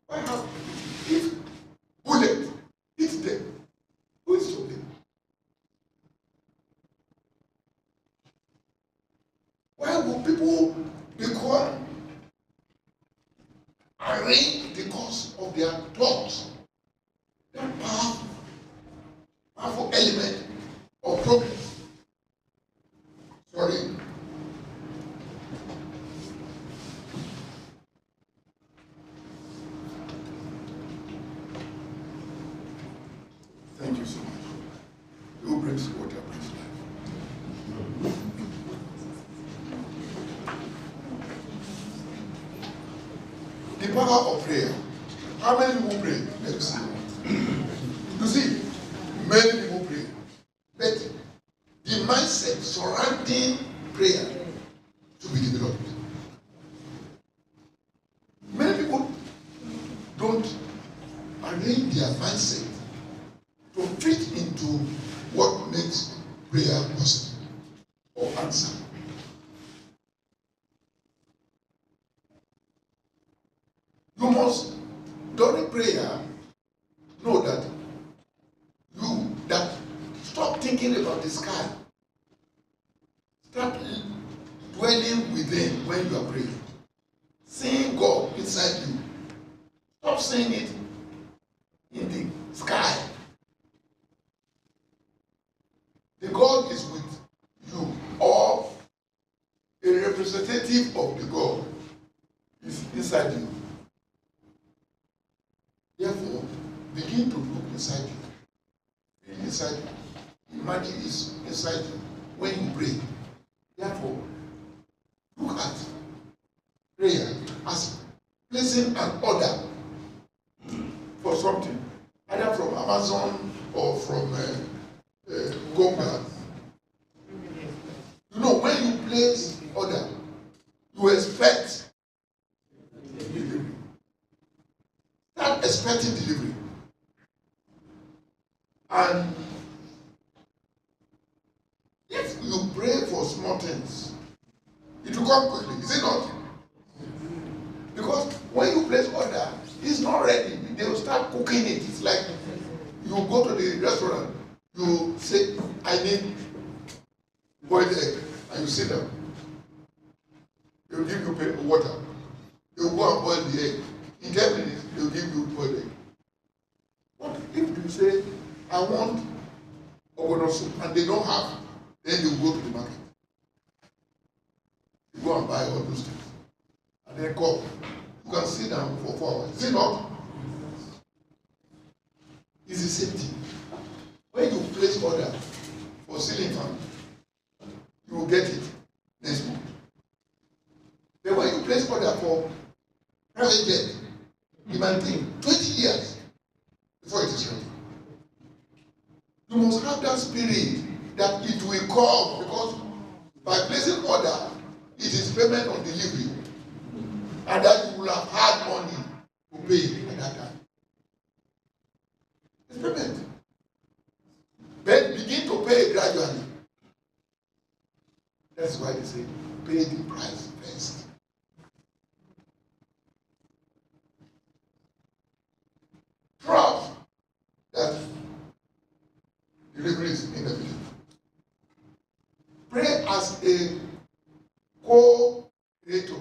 Why have pity? If bullet hits them, who is to blame? Why will people become arrange the course of their thoughts? That powerful element of progress. Sorry. Thank you so much. Who brings water brings life. The power of prayer. How many people pray? Let me see. You see, many people pray. But the mindset surrounding prayer to be developed. Many people don't arrange their mindset to fit into what makes prayer possible or answer. You must, during prayer, know that stop thinking about the sky. Start dwelling within when you are praying. Seeing God inside you. Stop seeing it in the sky. The God is with you, or a representative of the God is inside you. Therefore, begin to look inside you. Inside you. Imagine it's inside you when you pray. Therefore, look at prayer as placing an order for something, either from Amazon or from Gonga. You know, when you place order, you expect delivery. Start expecting delivery. And if you pray for small things, it will come quickly, is it not? Because when you place order, it's not ready. They will start cooking it. It's like you go to the restaurant, you say, I need boiled egg, and you sit down. They will give you water. They will go and boil the egg. In 10 minutes, they will give you boiled egg. What if you say, I want ogbono soup, and they don't have, then you go to the market. You go and buy all those things. And then come. You can sit down for 4 hours. Is it not? It's the same thing. When you place order for ceiling fan, you will get it next month. Then when you place order for private jet, you might think 20 years before it is ready. You must have that spirit that it will come, because by placing order, it is payment on delivery, and that you will have had money to pay at that time. It's payment. Then begin to pay gradually. That's why they say, pay the price first. Trust that delivery is inevitable. Pray as a co-creator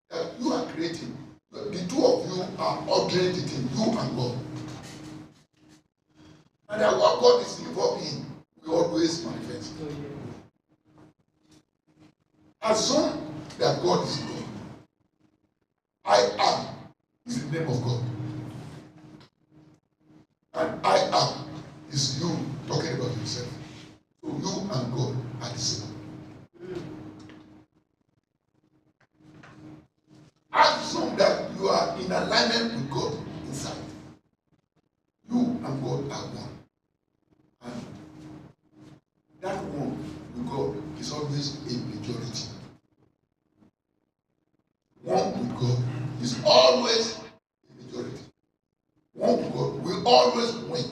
that you are creating. The two of you are ordering the thing, you and God. And that what God is involved in, we always manifest. Assume that God is God. I am is the name of God. And I am is you talking about yourself. So you and God are the same. Assume that you are in alignment with God inside. You and God are one. And that one with God is always a majority. One with God is always a majority. One with God will always win.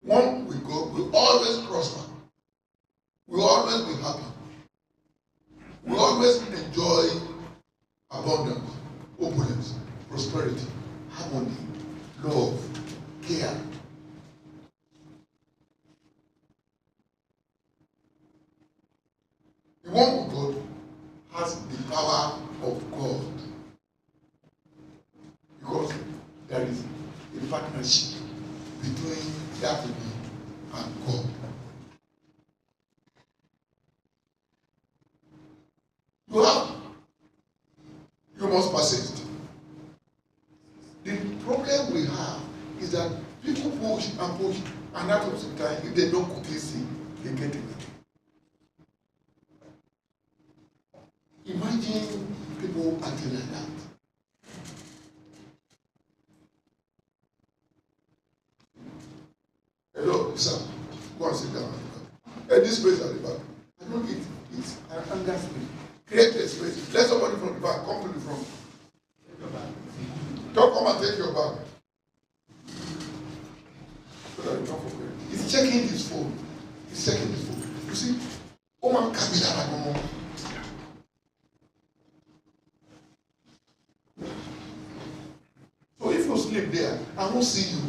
One with God will always prosper. Will always be happy. Will always enjoy abundance, opulence, prosperity, harmony, love, care. The one with God has the power of God, because there is a partnership between that people and God. You must persist. The problem we have is that people push and push, and after some time, if they don't quickly see, they get it. Imagine people acting like that. Hello, sir. Go and sit down. And this place at the back. I don't eat. I understand. Create a space. Let somebody from the back come to the front. Don't come and take your bag. So that you don't forget. He's checking his phone. He's checking his phone. You see, Oman Kabila. So if you sleep there, I won't see you.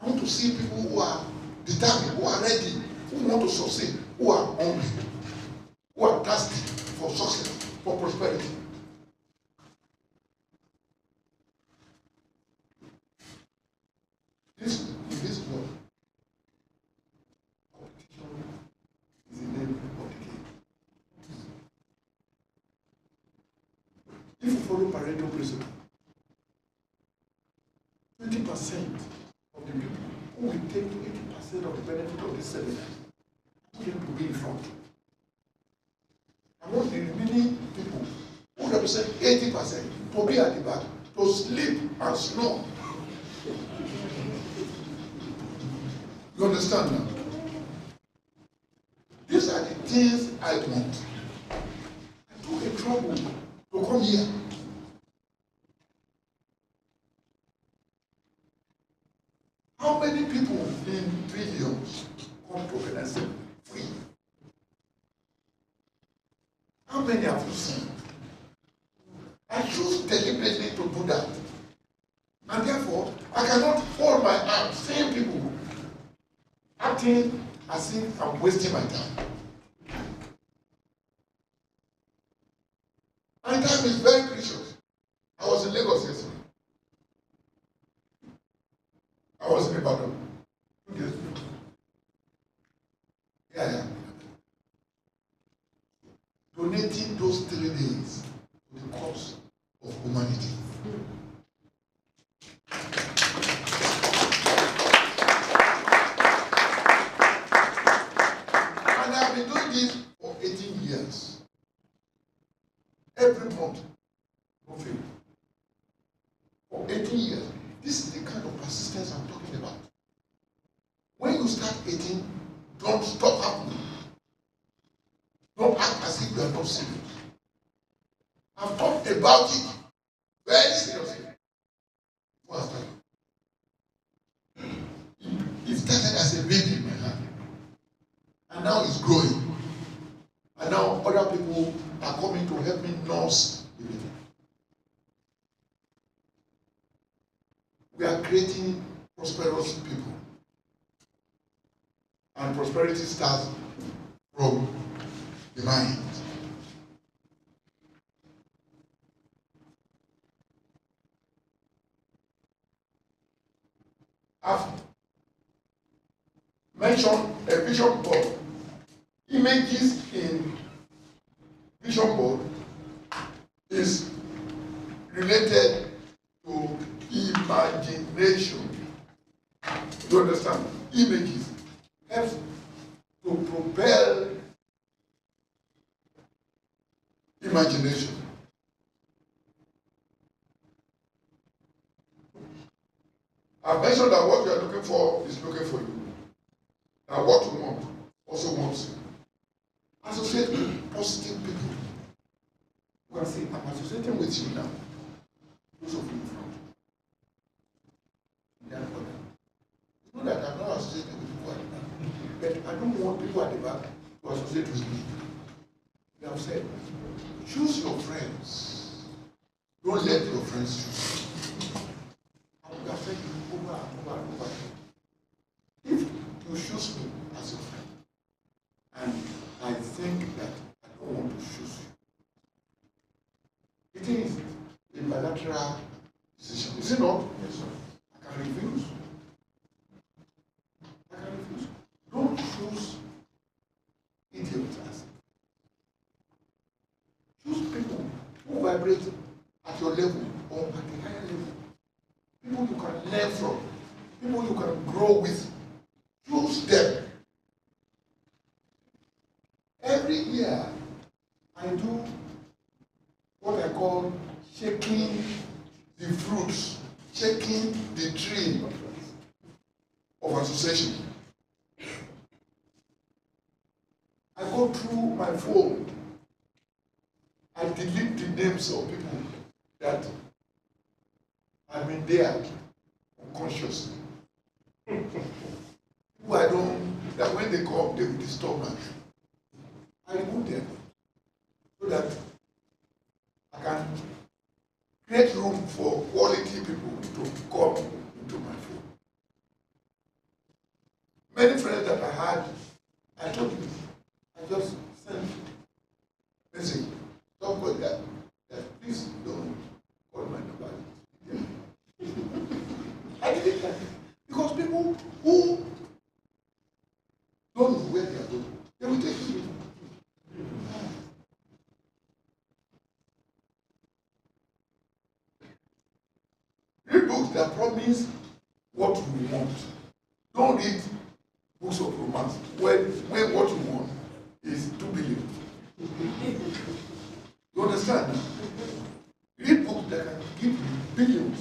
I want to see people who are determined, who are ready, who want to succeed, who are hungry, who are thirsty for success, for prosperity. This world, competition is the name of the game. If you follow Pareto principle, 20% of the people who will take 80% of the benefit of this seminar came to be in front. I want the remaining people who represent 80% to be at the back, to sleep and snore. You understand now? These are the things I want. I took a trouble to come here. How many people in billions come to organize free? How many have you seen? I choose deliberately to do that. And therefore, I cannot hold my arms, same people acting as if I'm wasting my time. My time is very precious. I was in Lagos yesterday. I was in Ibadan 2 days ago. Yeah. Donating those 3 days to the cause of humanity. And I've been doing this for 18 years. Every month, no fail. For 18 years. This is the kind of persistence I'm talking about. When you start eating, don't stop happening. Don't act as if you are not serious. I've talked about it very seriously. It started as a baby in my hand. And now it's growing. And now other people are coming to help me nurse the baby. We are creating prosperous people. And prosperity starts from the mind. I've mentioned a vision board. Images in vision board is related to imagination. You understand? Images help to propel imagination. I've mentioned that what you are looking for is looking for you. And what you want also wants you. Associate with positive people. You can say, I'm associating with you now. Those of you in front. It's not that I'm not associating with people at the back, but I don't want people at the back to associate with me. You have said, choose your friends. Don't let your friends choose. I will affect you over and over and over. If you choose me as your friend, and I think that I don't want to choose you, it is a bilateral decision. Is it not? Yes, sir. I can refuse. I can refuse. Don't choose idiots as choose people who vibrate at your level or at a higher level. People you can learn from. People you can grow with. Choose them. Every year, I do what I call shaking the fruits, shaking the tree of association. I go through my phone. I delete the names of people that have been there unconsciously. Who I don't, that when they come, they will disturb me. I remove them so that I can create room for quality people to come into my phone. Many friends that I had, I told you, I just sent message. Don't call that please don't call my number. Yeah. I did that because people who don't know where they are going, they will take you. Read books that promise what we want. Don't read books of romance when what you want is 2 billion. You understand? Read books that can give you billions.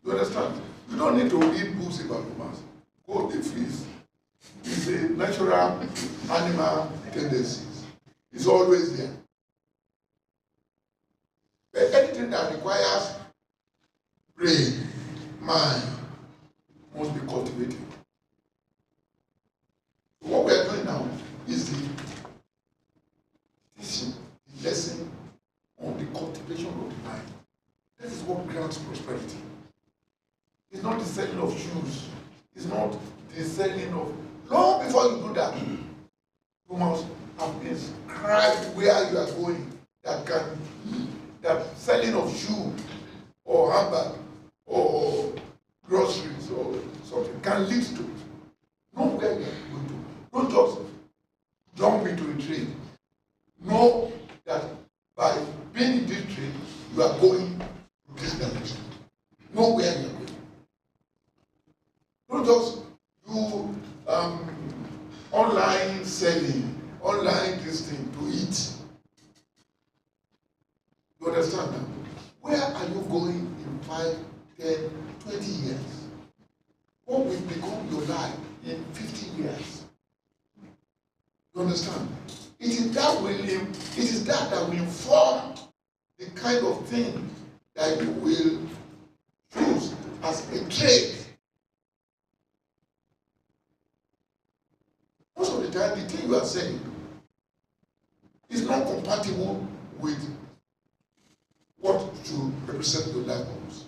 You understand? You don't need to read books about romance. Go the freeze. It's a natural animal tendencies. It's always there. But anything that requires brain, mind, must be cultivated. So what we are doing now is the teaching, the lesson on the cultivation of the mind. This is what grants prosperity. It's not the selling of shoes. It's not the selling of... Long before you do that, you must have inscribed where you are going. That selling of shoe or handbag or groceries or something can lead to it. Know where you are going to. Don't just jump into a trade. Know that by being in this trade, you are going to this direction. Know where you are going. Don't just do online selling, online this thing to eat. You understand now? Where are you going in 5, 10, 20 years? What will become your life in 50 years? You understand? It is that that will inform the kind of thing that you will choose as a trade. Most of the time, the thing you are saying is not compatible with what should represent your life purpose.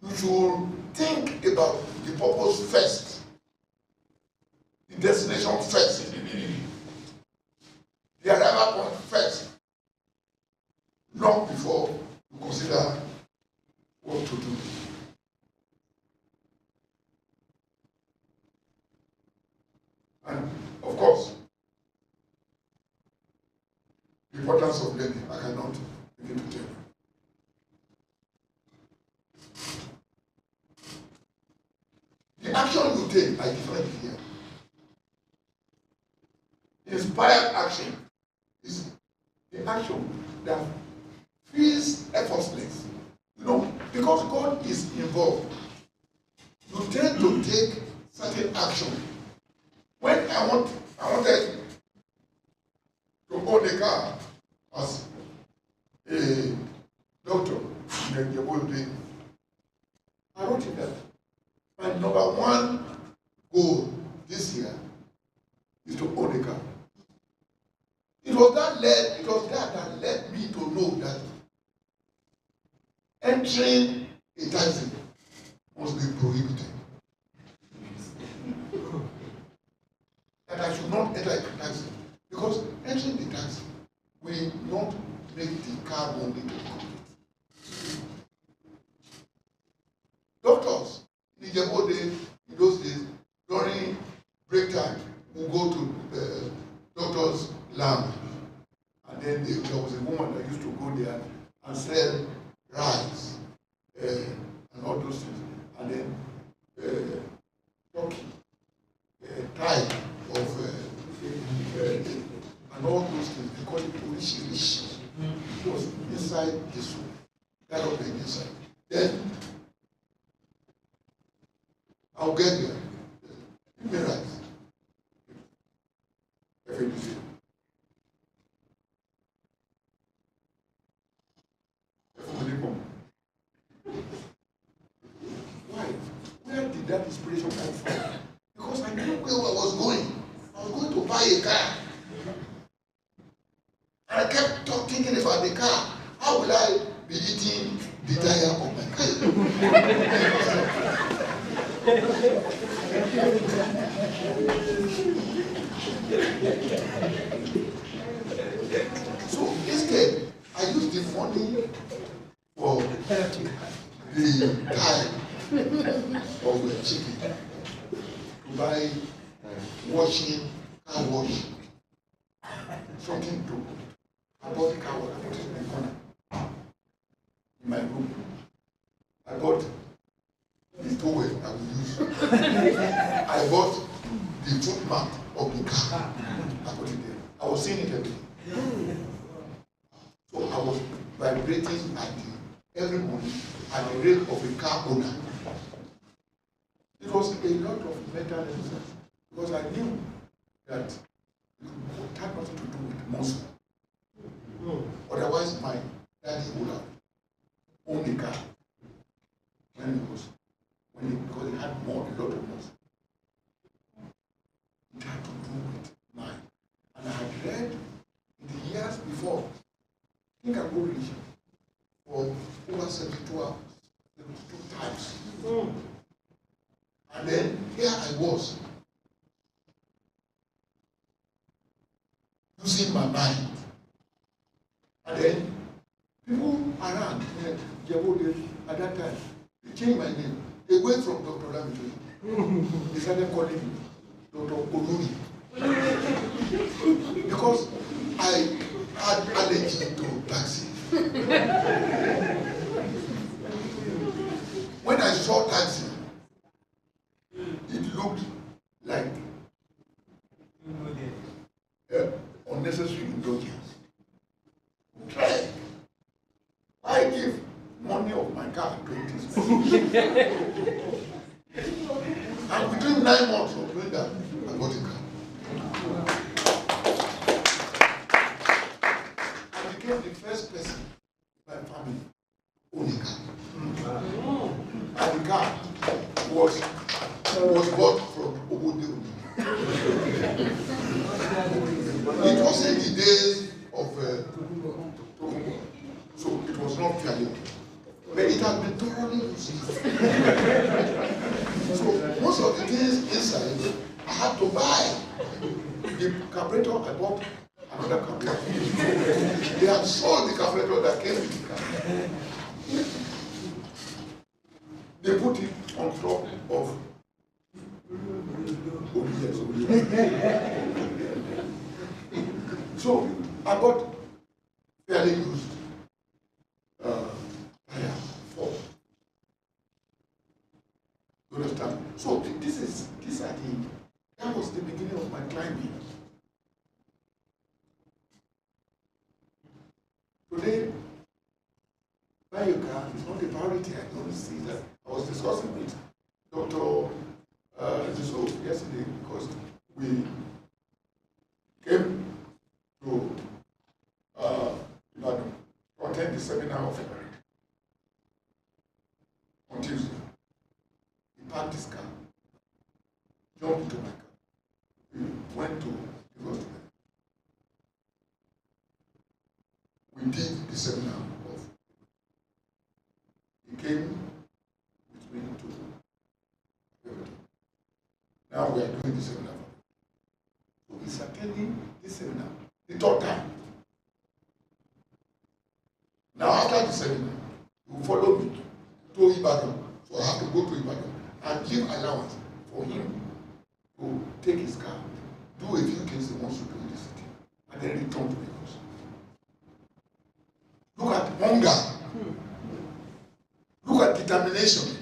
You should think about the purpose first, the destination first, the arrival point first, long before you consider what to do. And of course, the importance of learning, I cannot begin to tell you. The action you take, I define it here. Inspired action is the action that feels effortless. You know, because God is involved, you tend to take certain action. When I wanted to own a car as a doctor in the whole day, I wrote it that my number one goal this year is to own a car. It was that led me to know that entering a taxi must be prohibited. That I should not enter a taxi, because entering the taxi will not make the car more complete. Doctors in those days, during break time, we go to the doctor's lounge, and then there was a woman that used to go there and sell rice and all those things, and then turkey, tie of and all those things. They call it rich. It was inside the soup, that of the inside. Then I'll get there. Give me rice. Why? Where did that inspiration come from? Because I knew where I was going. I was going to buy a car. And I kept thinking about the car. How will I be eating the tire of my car? So instead, I used the money for the tire of the chicken to buy car wash, something to. I bought the car wash, I put it in the corner in my room. I bought the towel I will use. I bought the foot mat of the car. I put it there. I was seeing it every day. So I was vibrating every morning at the rate of a car owner. It was a lot of mental exercise, because I knew that it had nothing to do with muscle. Otherwise, my daddy would have owned a car because he had a lot of muscle. It had to do with mine. And I had read in the years before, I think I go read for over 72 hours. 72 times. And then here I was, losing my mind. And then people around, at that time, they changed my name. They went from Dr. Olamitoye. They started calling me Dr. Olumi. Because I had allergy to taxi. When I saw taxi, it looked like unnecessary indulgence. Okay. I give money of my car to this person. And between 9 months of doing that, I got a car. I became the first person in my family owning a car. And the car was bought from Obode. It was in the days of Tokumbo, so it was not fairly. But it had been thoroughly used. So most of the things inside, I had to buy. The carburetor, I bought another carburetor. They had sold the carburetor that came with the car. They put it on top of So I got fairly used tire for. You understand? So that was the beginning of my climbing. Today, buying a car is not a priority. I don't see that. I was discussing with Dr. Yesterday because we came to attend the seminar of on Tuesday. He parked his car, jumped into my car. We went to the hospital. We did the seminar of. He came with me to everything. Now we are doing the seminar. So he's attending this seminar the third time. Now after the seminar, he will follow me to Ibadan. So I have to go to Ibadan and give allowance for him to take his car, do a few things he wants to do in the city, and then return to Lagos. Look at hunger. Look at determination.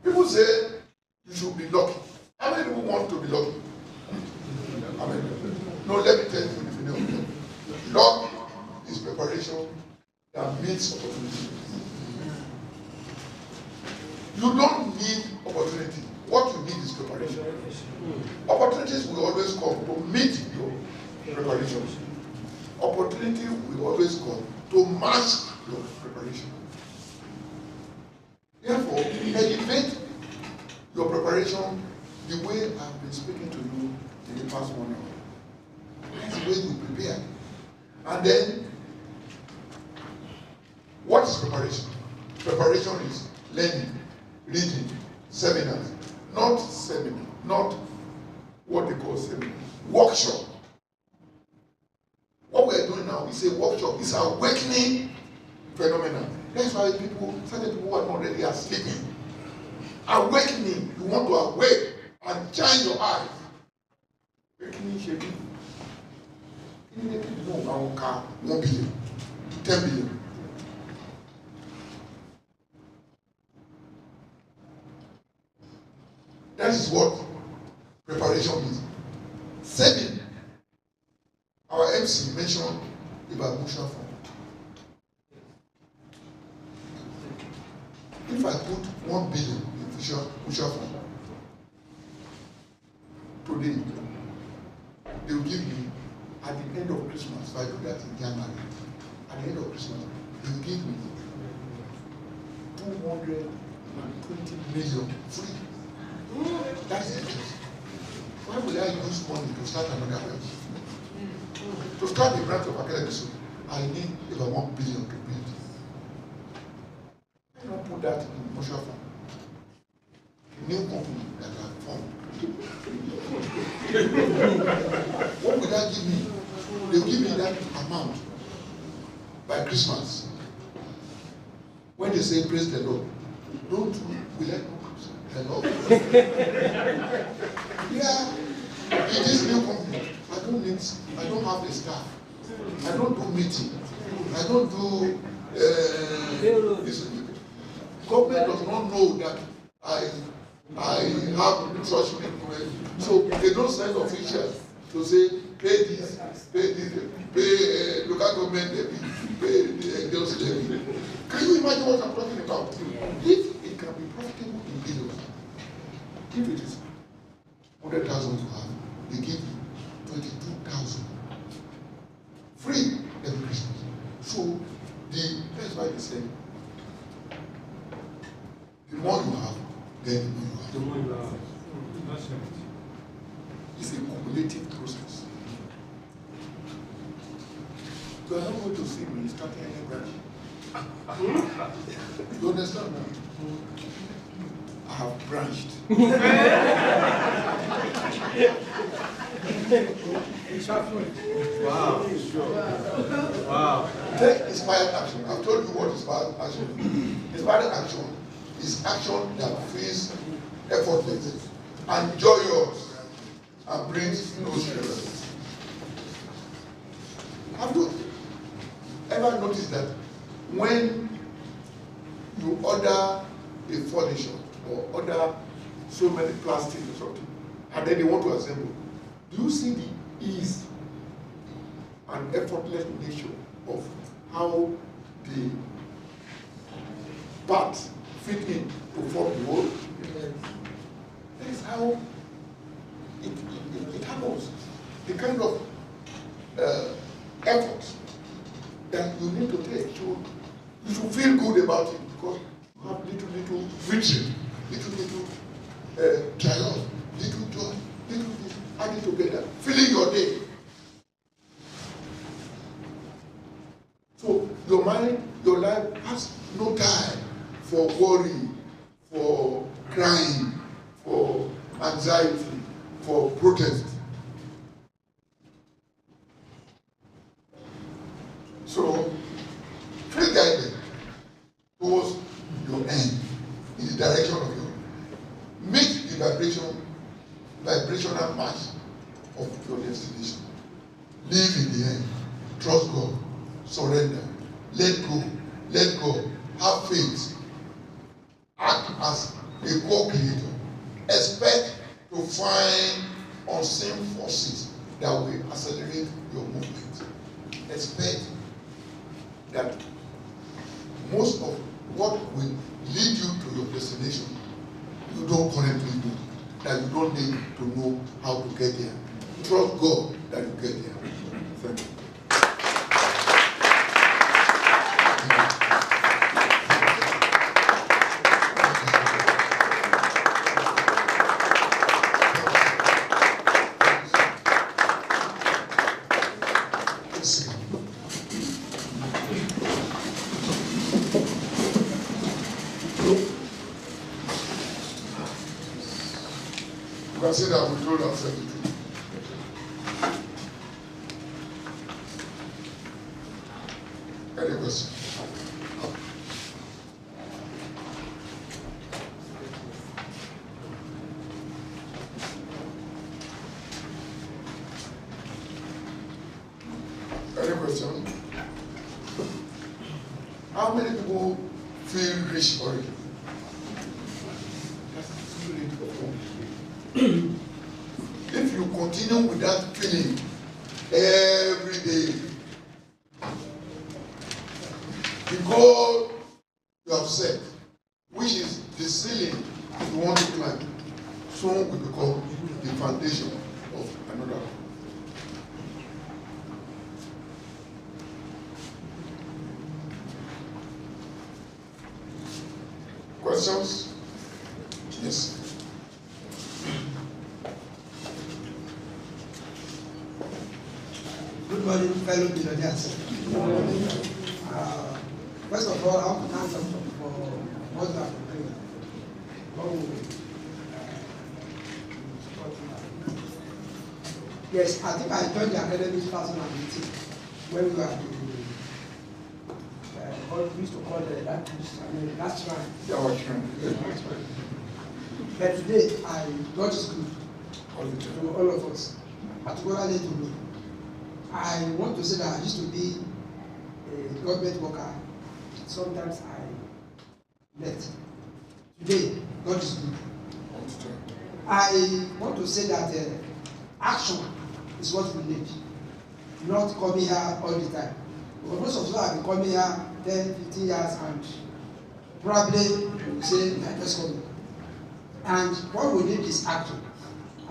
People say you should be lucky. How many people want to be lucky? No, let me tell you the meaning of luck. Luck is preparation that meets opportunity. You don't need opportunity. What you need is preparation. Opportunities will always come to meet your preparation. Opportunity will always come to match your preparation. Therefore, elevate your preparation the way I've been speaking to you in the past 1 hour. That's the way you prepare. And then, what is preparation? Preparation is learning, reading, seminars. Not seminar, not what they call seminar. Workshop. What we are doing now is a workshop. It's an awakening phenomenon. That's why certain people are not ready are sleeping. Awakening, you want to awake and shine your eyes. Awakening, shaking. No, our car, 1 billion, 10 billion. That is what preparation means. Saving. Our MC mentioned about mutual fund. If I put 1 billion in mutual fund today, they will give me at the end of Christmas. If I do that in January, at the end of Christmas, they will give me 220 million free. That's it. Why would I use money to start another house? To start a branch of academic school, I need about 1 billion to build. I don't put that in commercial fund. New company that I formed. What will that give me? They will give me that amount by Christmas. When they say praise the Lord, don't we like the Lord? Yeah, in this new company, I don't have the staff. I don't do meeting. I don't do this. Government does not know that I have such people. So they don't send officials to say pay this, pay local government levy, pay girls levy. Can you imagine what I'm talking about? If it can be profitable in billions, if it is 100,000 you have, they give you 22,000 free every Christmas. So that's why they say the more you have, then the more you have. It's a cumulative process. So I'm not going to see me starting any branch. You understand now? I have branched. Wow. Sure. Wow. Take inspired action. I've told you what inspired action is. Inspired action is action that feels effortless and joyous and brings no stress. Have you ever noticed that when you order a furniture or order so many plastic or something, and then they want to assemble, do you see the ease and effortless nature of how the parts fit in to form the whole? That is how it happens. The kind of effort that you need to take. So you should feel good about it because you have little victory, little triumph, little joy, little this, add it together, filling your day. So your mind, your life has no time for worry, for crying, for anxiety, for protest. So feel guided towards your end in the direction of your meet the vibrational match of your destination. Live in the end. Trust God. Surrender. Let go. Have faith. Act as a co-creator. Expect to find unseen forces that will accelerate your movement. Expect that most of what will lead you to your destination, you don't currently do. That you don't need to know how to get there. Trust God that you get there. Thank you. Say that we told ourselves the truth. Any question? Any question? How many people feel rich already? If you continue with that feeling every day, the goal you have set, which is the ceiling you want to climb, soon will become the foundation of another. Questions? Yes. Good morning, fellow billionaires. First of all, I want to thank you for what you have been doing. Yes, I think I joined the academy in 2018 when we were what we used to call the last round. Yeah, what's right? But today, God is good to all of us, particularly to me. I want to say that I used to be a government worker. Sometimes I left. Today, God is good. I want to say that action is what we need, not coming here all the time. Because most of us have been coming here 10, 15 years and probably will say, we are just coming. And what we need is action.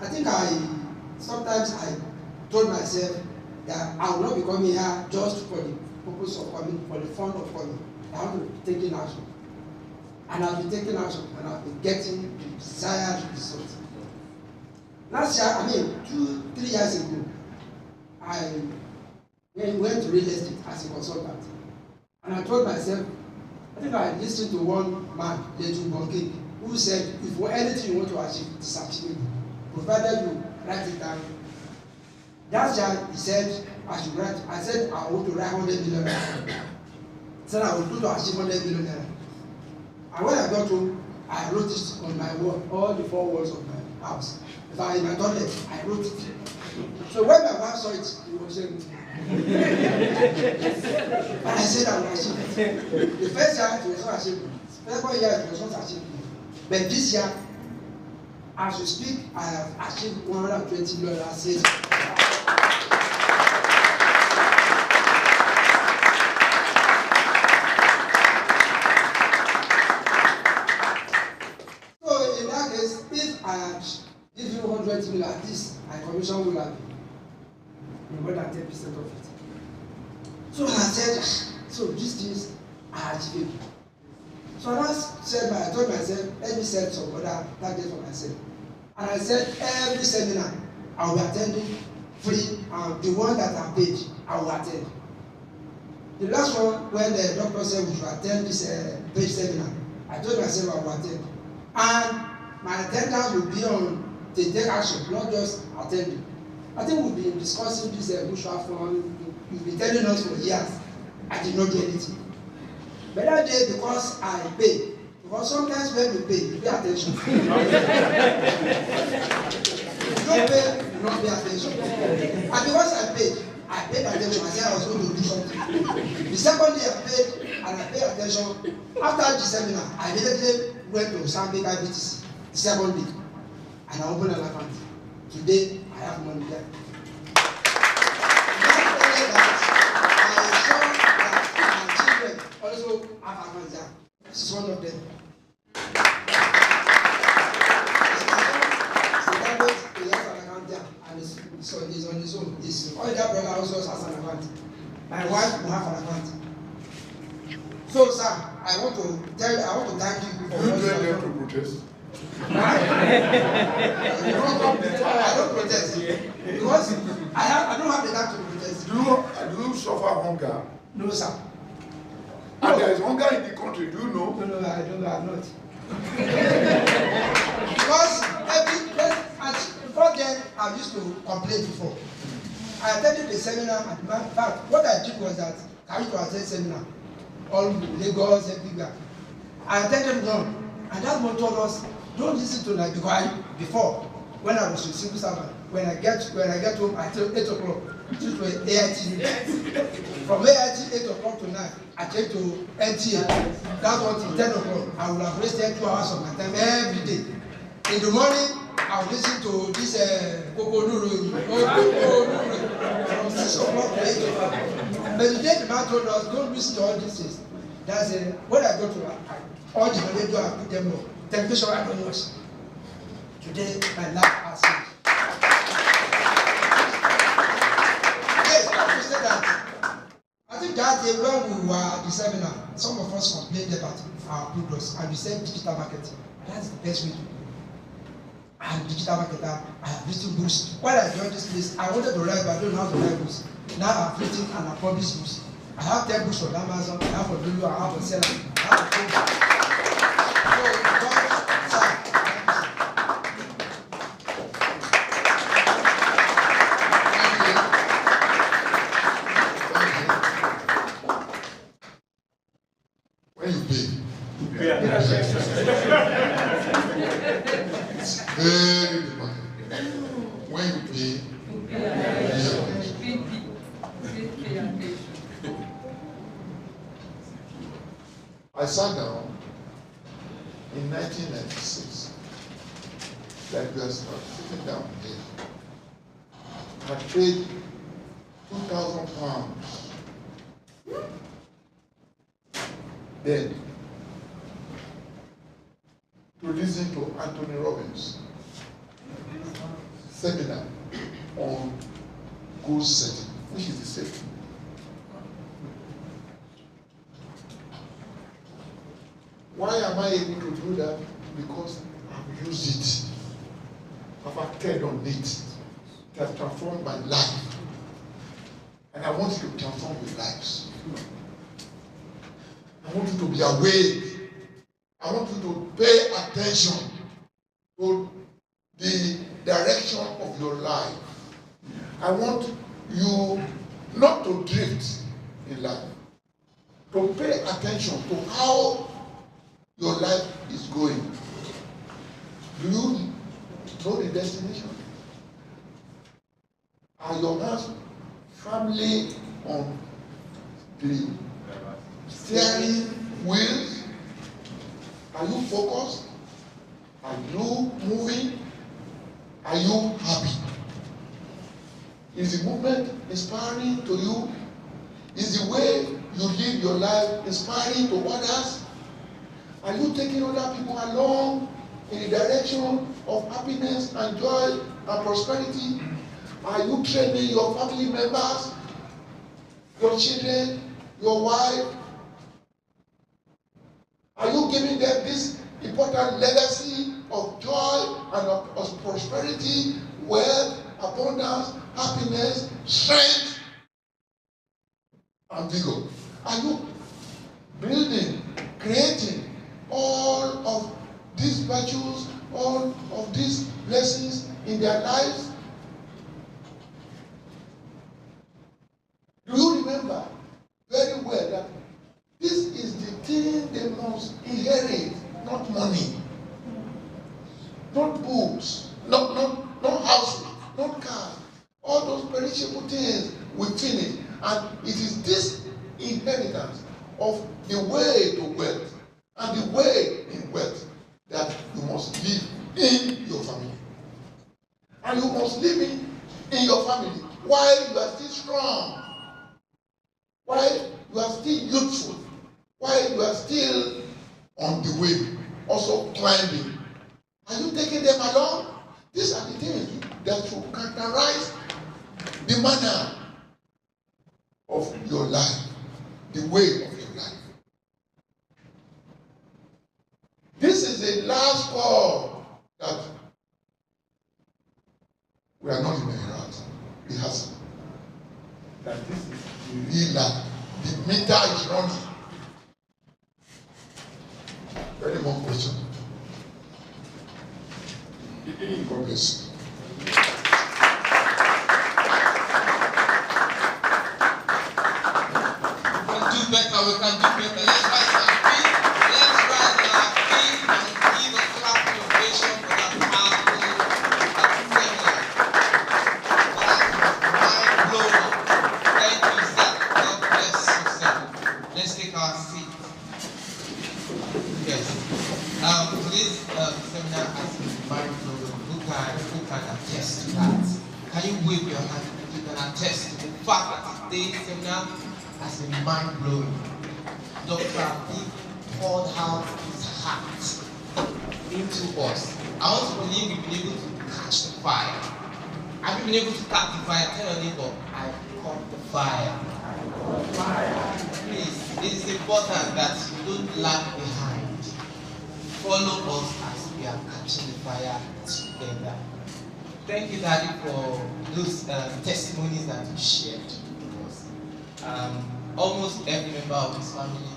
I think sometimes I told myself that I will not be coming here just for the purpose of coming, for the fun of coming. I want to be taking action. And I've been taking action and I've been getting the desired result. Last year, 2-3 years ago, I went to real estate as a consultant. And I told myself, I think I listened to one man, who said, if for anything you want to achieve, it is achievable, provided you write it down. That's why he said, I should write. I said, I want to write 100 million. He said, I will do to achieve 100 million. And when I got home, I wrote it on my wall, all the 4 walls of my house. If I in my toilet, I wrote it. So when my wife saw it, he was saying, and I said I will achieve it. The first year, it was not achievable. The second year, it was not achievable. But this year, as we speak, I have achieved 120 million assets. So in that case, if I had given you 100 million at least, my commission will have been more than 10% of it. So I said, so these things are achievable. So I told myself, let me set some other targets for myself. And I said, every seminar I will be attending free, and the one that I paid, I will attend. The last one, when the doctor said we should attend this paid seminar, I told myself I will attend. And my attendance will be on the take action, not just attending. I think we've been discussing this mutual fund. You've been telling us for years. I did not do anything. But that day, because I pay, because sometimes when you pay attention. If you don't pay, you don't pay attention. And because I paid attention. I said I was going to do something. The second day I paid, and I paid attention. After the seminar, I immediately went to Sambik IBTC, the second day, and I opened an account. Today, I have money there. Also, this is one of them. And it's on his own. His older brother also has an account. My wife will have an account. So, sir, I want to thank you for what you have done. To protest? I don't protest because I don't have the time to protest. Do you suffer hunger? No, sir. And there is hunger in the country, do you know? No, I don't know, I'm not. Because before then, I used to complain before. I attended the seminar, and in fact, what I did was that I used to attend seminar, all Lagos, everywhere. I attended one, and that one told us, don't listen to like because before, when I was a civil servant, when I get home at 8 o'clock, to AIT. From AIT 8 o'clock to 9, I came to NTA. That was till 10 o'clock. I would have wasted 2 hours of my time every day. In the morning, I would listen to this Kokonuru from 6 o'clock to 8 o'clock. But the day the man told us, don't listen to all these things. That's when I go to all the radio, I put them on. Television, I don't watch. Today, my life has changed. I think that day when we were at the seminar, some of us complained about our products and we said digital marketing. That's the best way to do it. I'm a digital marketer. I have written books. When I joined this place, I wanted to write, but I don't know how to write books. Now I've written and I've published books. I have 10 books on Amazon, I have for Lulu, I have for Seller, I have for Kobo. So, when you pay, Yeah. it's very demanding. When you pay, I sat down in 1996, like we are sitting down here. I paid £2,000. Then, to listen to Anthony Robbins' seminar on goal setting, which is the same. Why am I able to do that? Because I've used it. I've acted on it. It has transformed my life. And I want you to transform your lives. I want you to be awake. I want you to pay attention to the direction of your life. I want you not to drift in life. To pay attention to how your life is going. Do you know the destination? Are your hands firmly on the steering wheels? Are you focused? Are you moving? Are you happy? Is the movement inspiring to you? Is the way you live your life inspiring to others? Are you taking other people along in the direction of happiness and joy and prosperity? Are you training your family members, your children, your wife? Are you giving them this important legacy of joy and of prosperity, wealth, abundance, happiness, strength, and vigor? Are you building, creating all of these virtues, all of these blessings in their lives? Do you remember very well that this is the thing they must inherit, not money, not books, not houses, not cars. All those perishable things will finish. And it is this inheritance of the way to wealth and the way in wealth that you must live in your family. And you must live in your family while you are still strong, while you are still youthful, while you are still on the way, also climbing. Are you taking them along? These are the things that should characterize the manner of your life, the way of your life. This is the last call that we are not in a hierarchy. It has that this is the real life. The meter is running. Any more questions? God bless you. We can do better. Let's rise on our feet. Let's rise on our feet and give a clap of ovation for that powerful seminar. That's mind-blowing. Thank you, sir. God bless you, sir. Let's take our seat. Yes. Today's seminar has been mind-blowing. Who can attest to that? Can you wave your hand? You can attest to the fact that today's seminar has been mind-blowing. Dr. Abib poured out his heart into us. I want to believe we've been able to catch the fire. Have you been able to catch the fire? Tell your neighbor, I caught the fire. Please, it is important that you don't lag behind. Follow us as we are catching the fire together. Thank you, Daddy, for those testimonies that you shared. almost every member of this family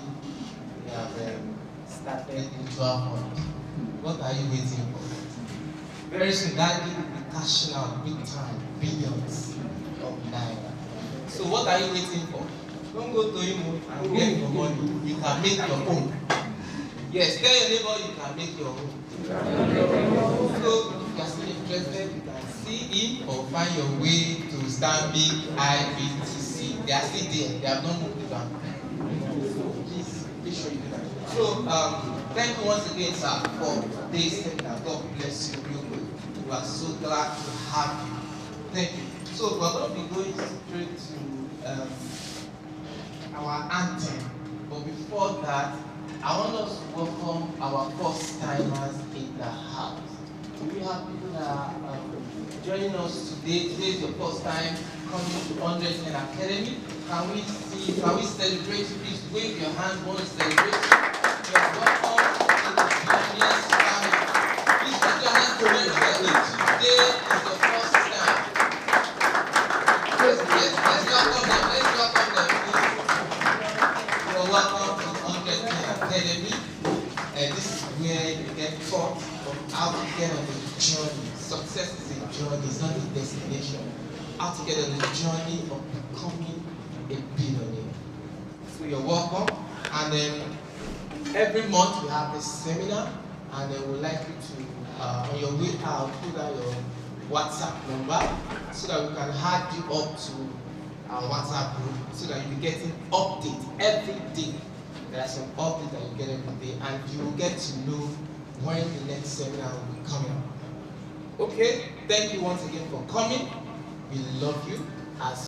we have started mutual fund. What are you waiting for? Very soon, that will be cashing out big time, billions of naira. So what are you waiting for? Don't go to him and get your money. You can make your own. Yes, tell your neighbor you can make your own. So if you are still interested, you can see him or find your way to Stanbic IBTC. They are still there. They have not moved the bank. So please make sure you do that. So thank you once again, sir, for today's seminar. God bless you real good. We are so glad to have you. Thank you. So we're going to be going straight to our anthem. But before that, I want us to welcome our first timers in the house. Do we have people that are joining us today? Today is your first time coming to 110 Academy. Can we celebrate? Please wave your hand. Want to celebrate? You are welcome to the Ghanaian family. Please put your hands together. Today is your first time. Let's welcome them. Let's welcome them. You are welcome to 110 Academy. This is where you get taught of how to get on the journey. Success is a journey, it's not a destination. How to get on the journey of becoming a billionaire. So you're welcome. And then every month we have this seminar, and then we'd like you to, on your way out, put out your WhatsApp number so that we can add you up to our WhatsApp group so that you'll be getting updates every day. There are some updates that you get every day, and you will get to know when the next seminar will be coming up. Okay, thank you once again for coming. We love you as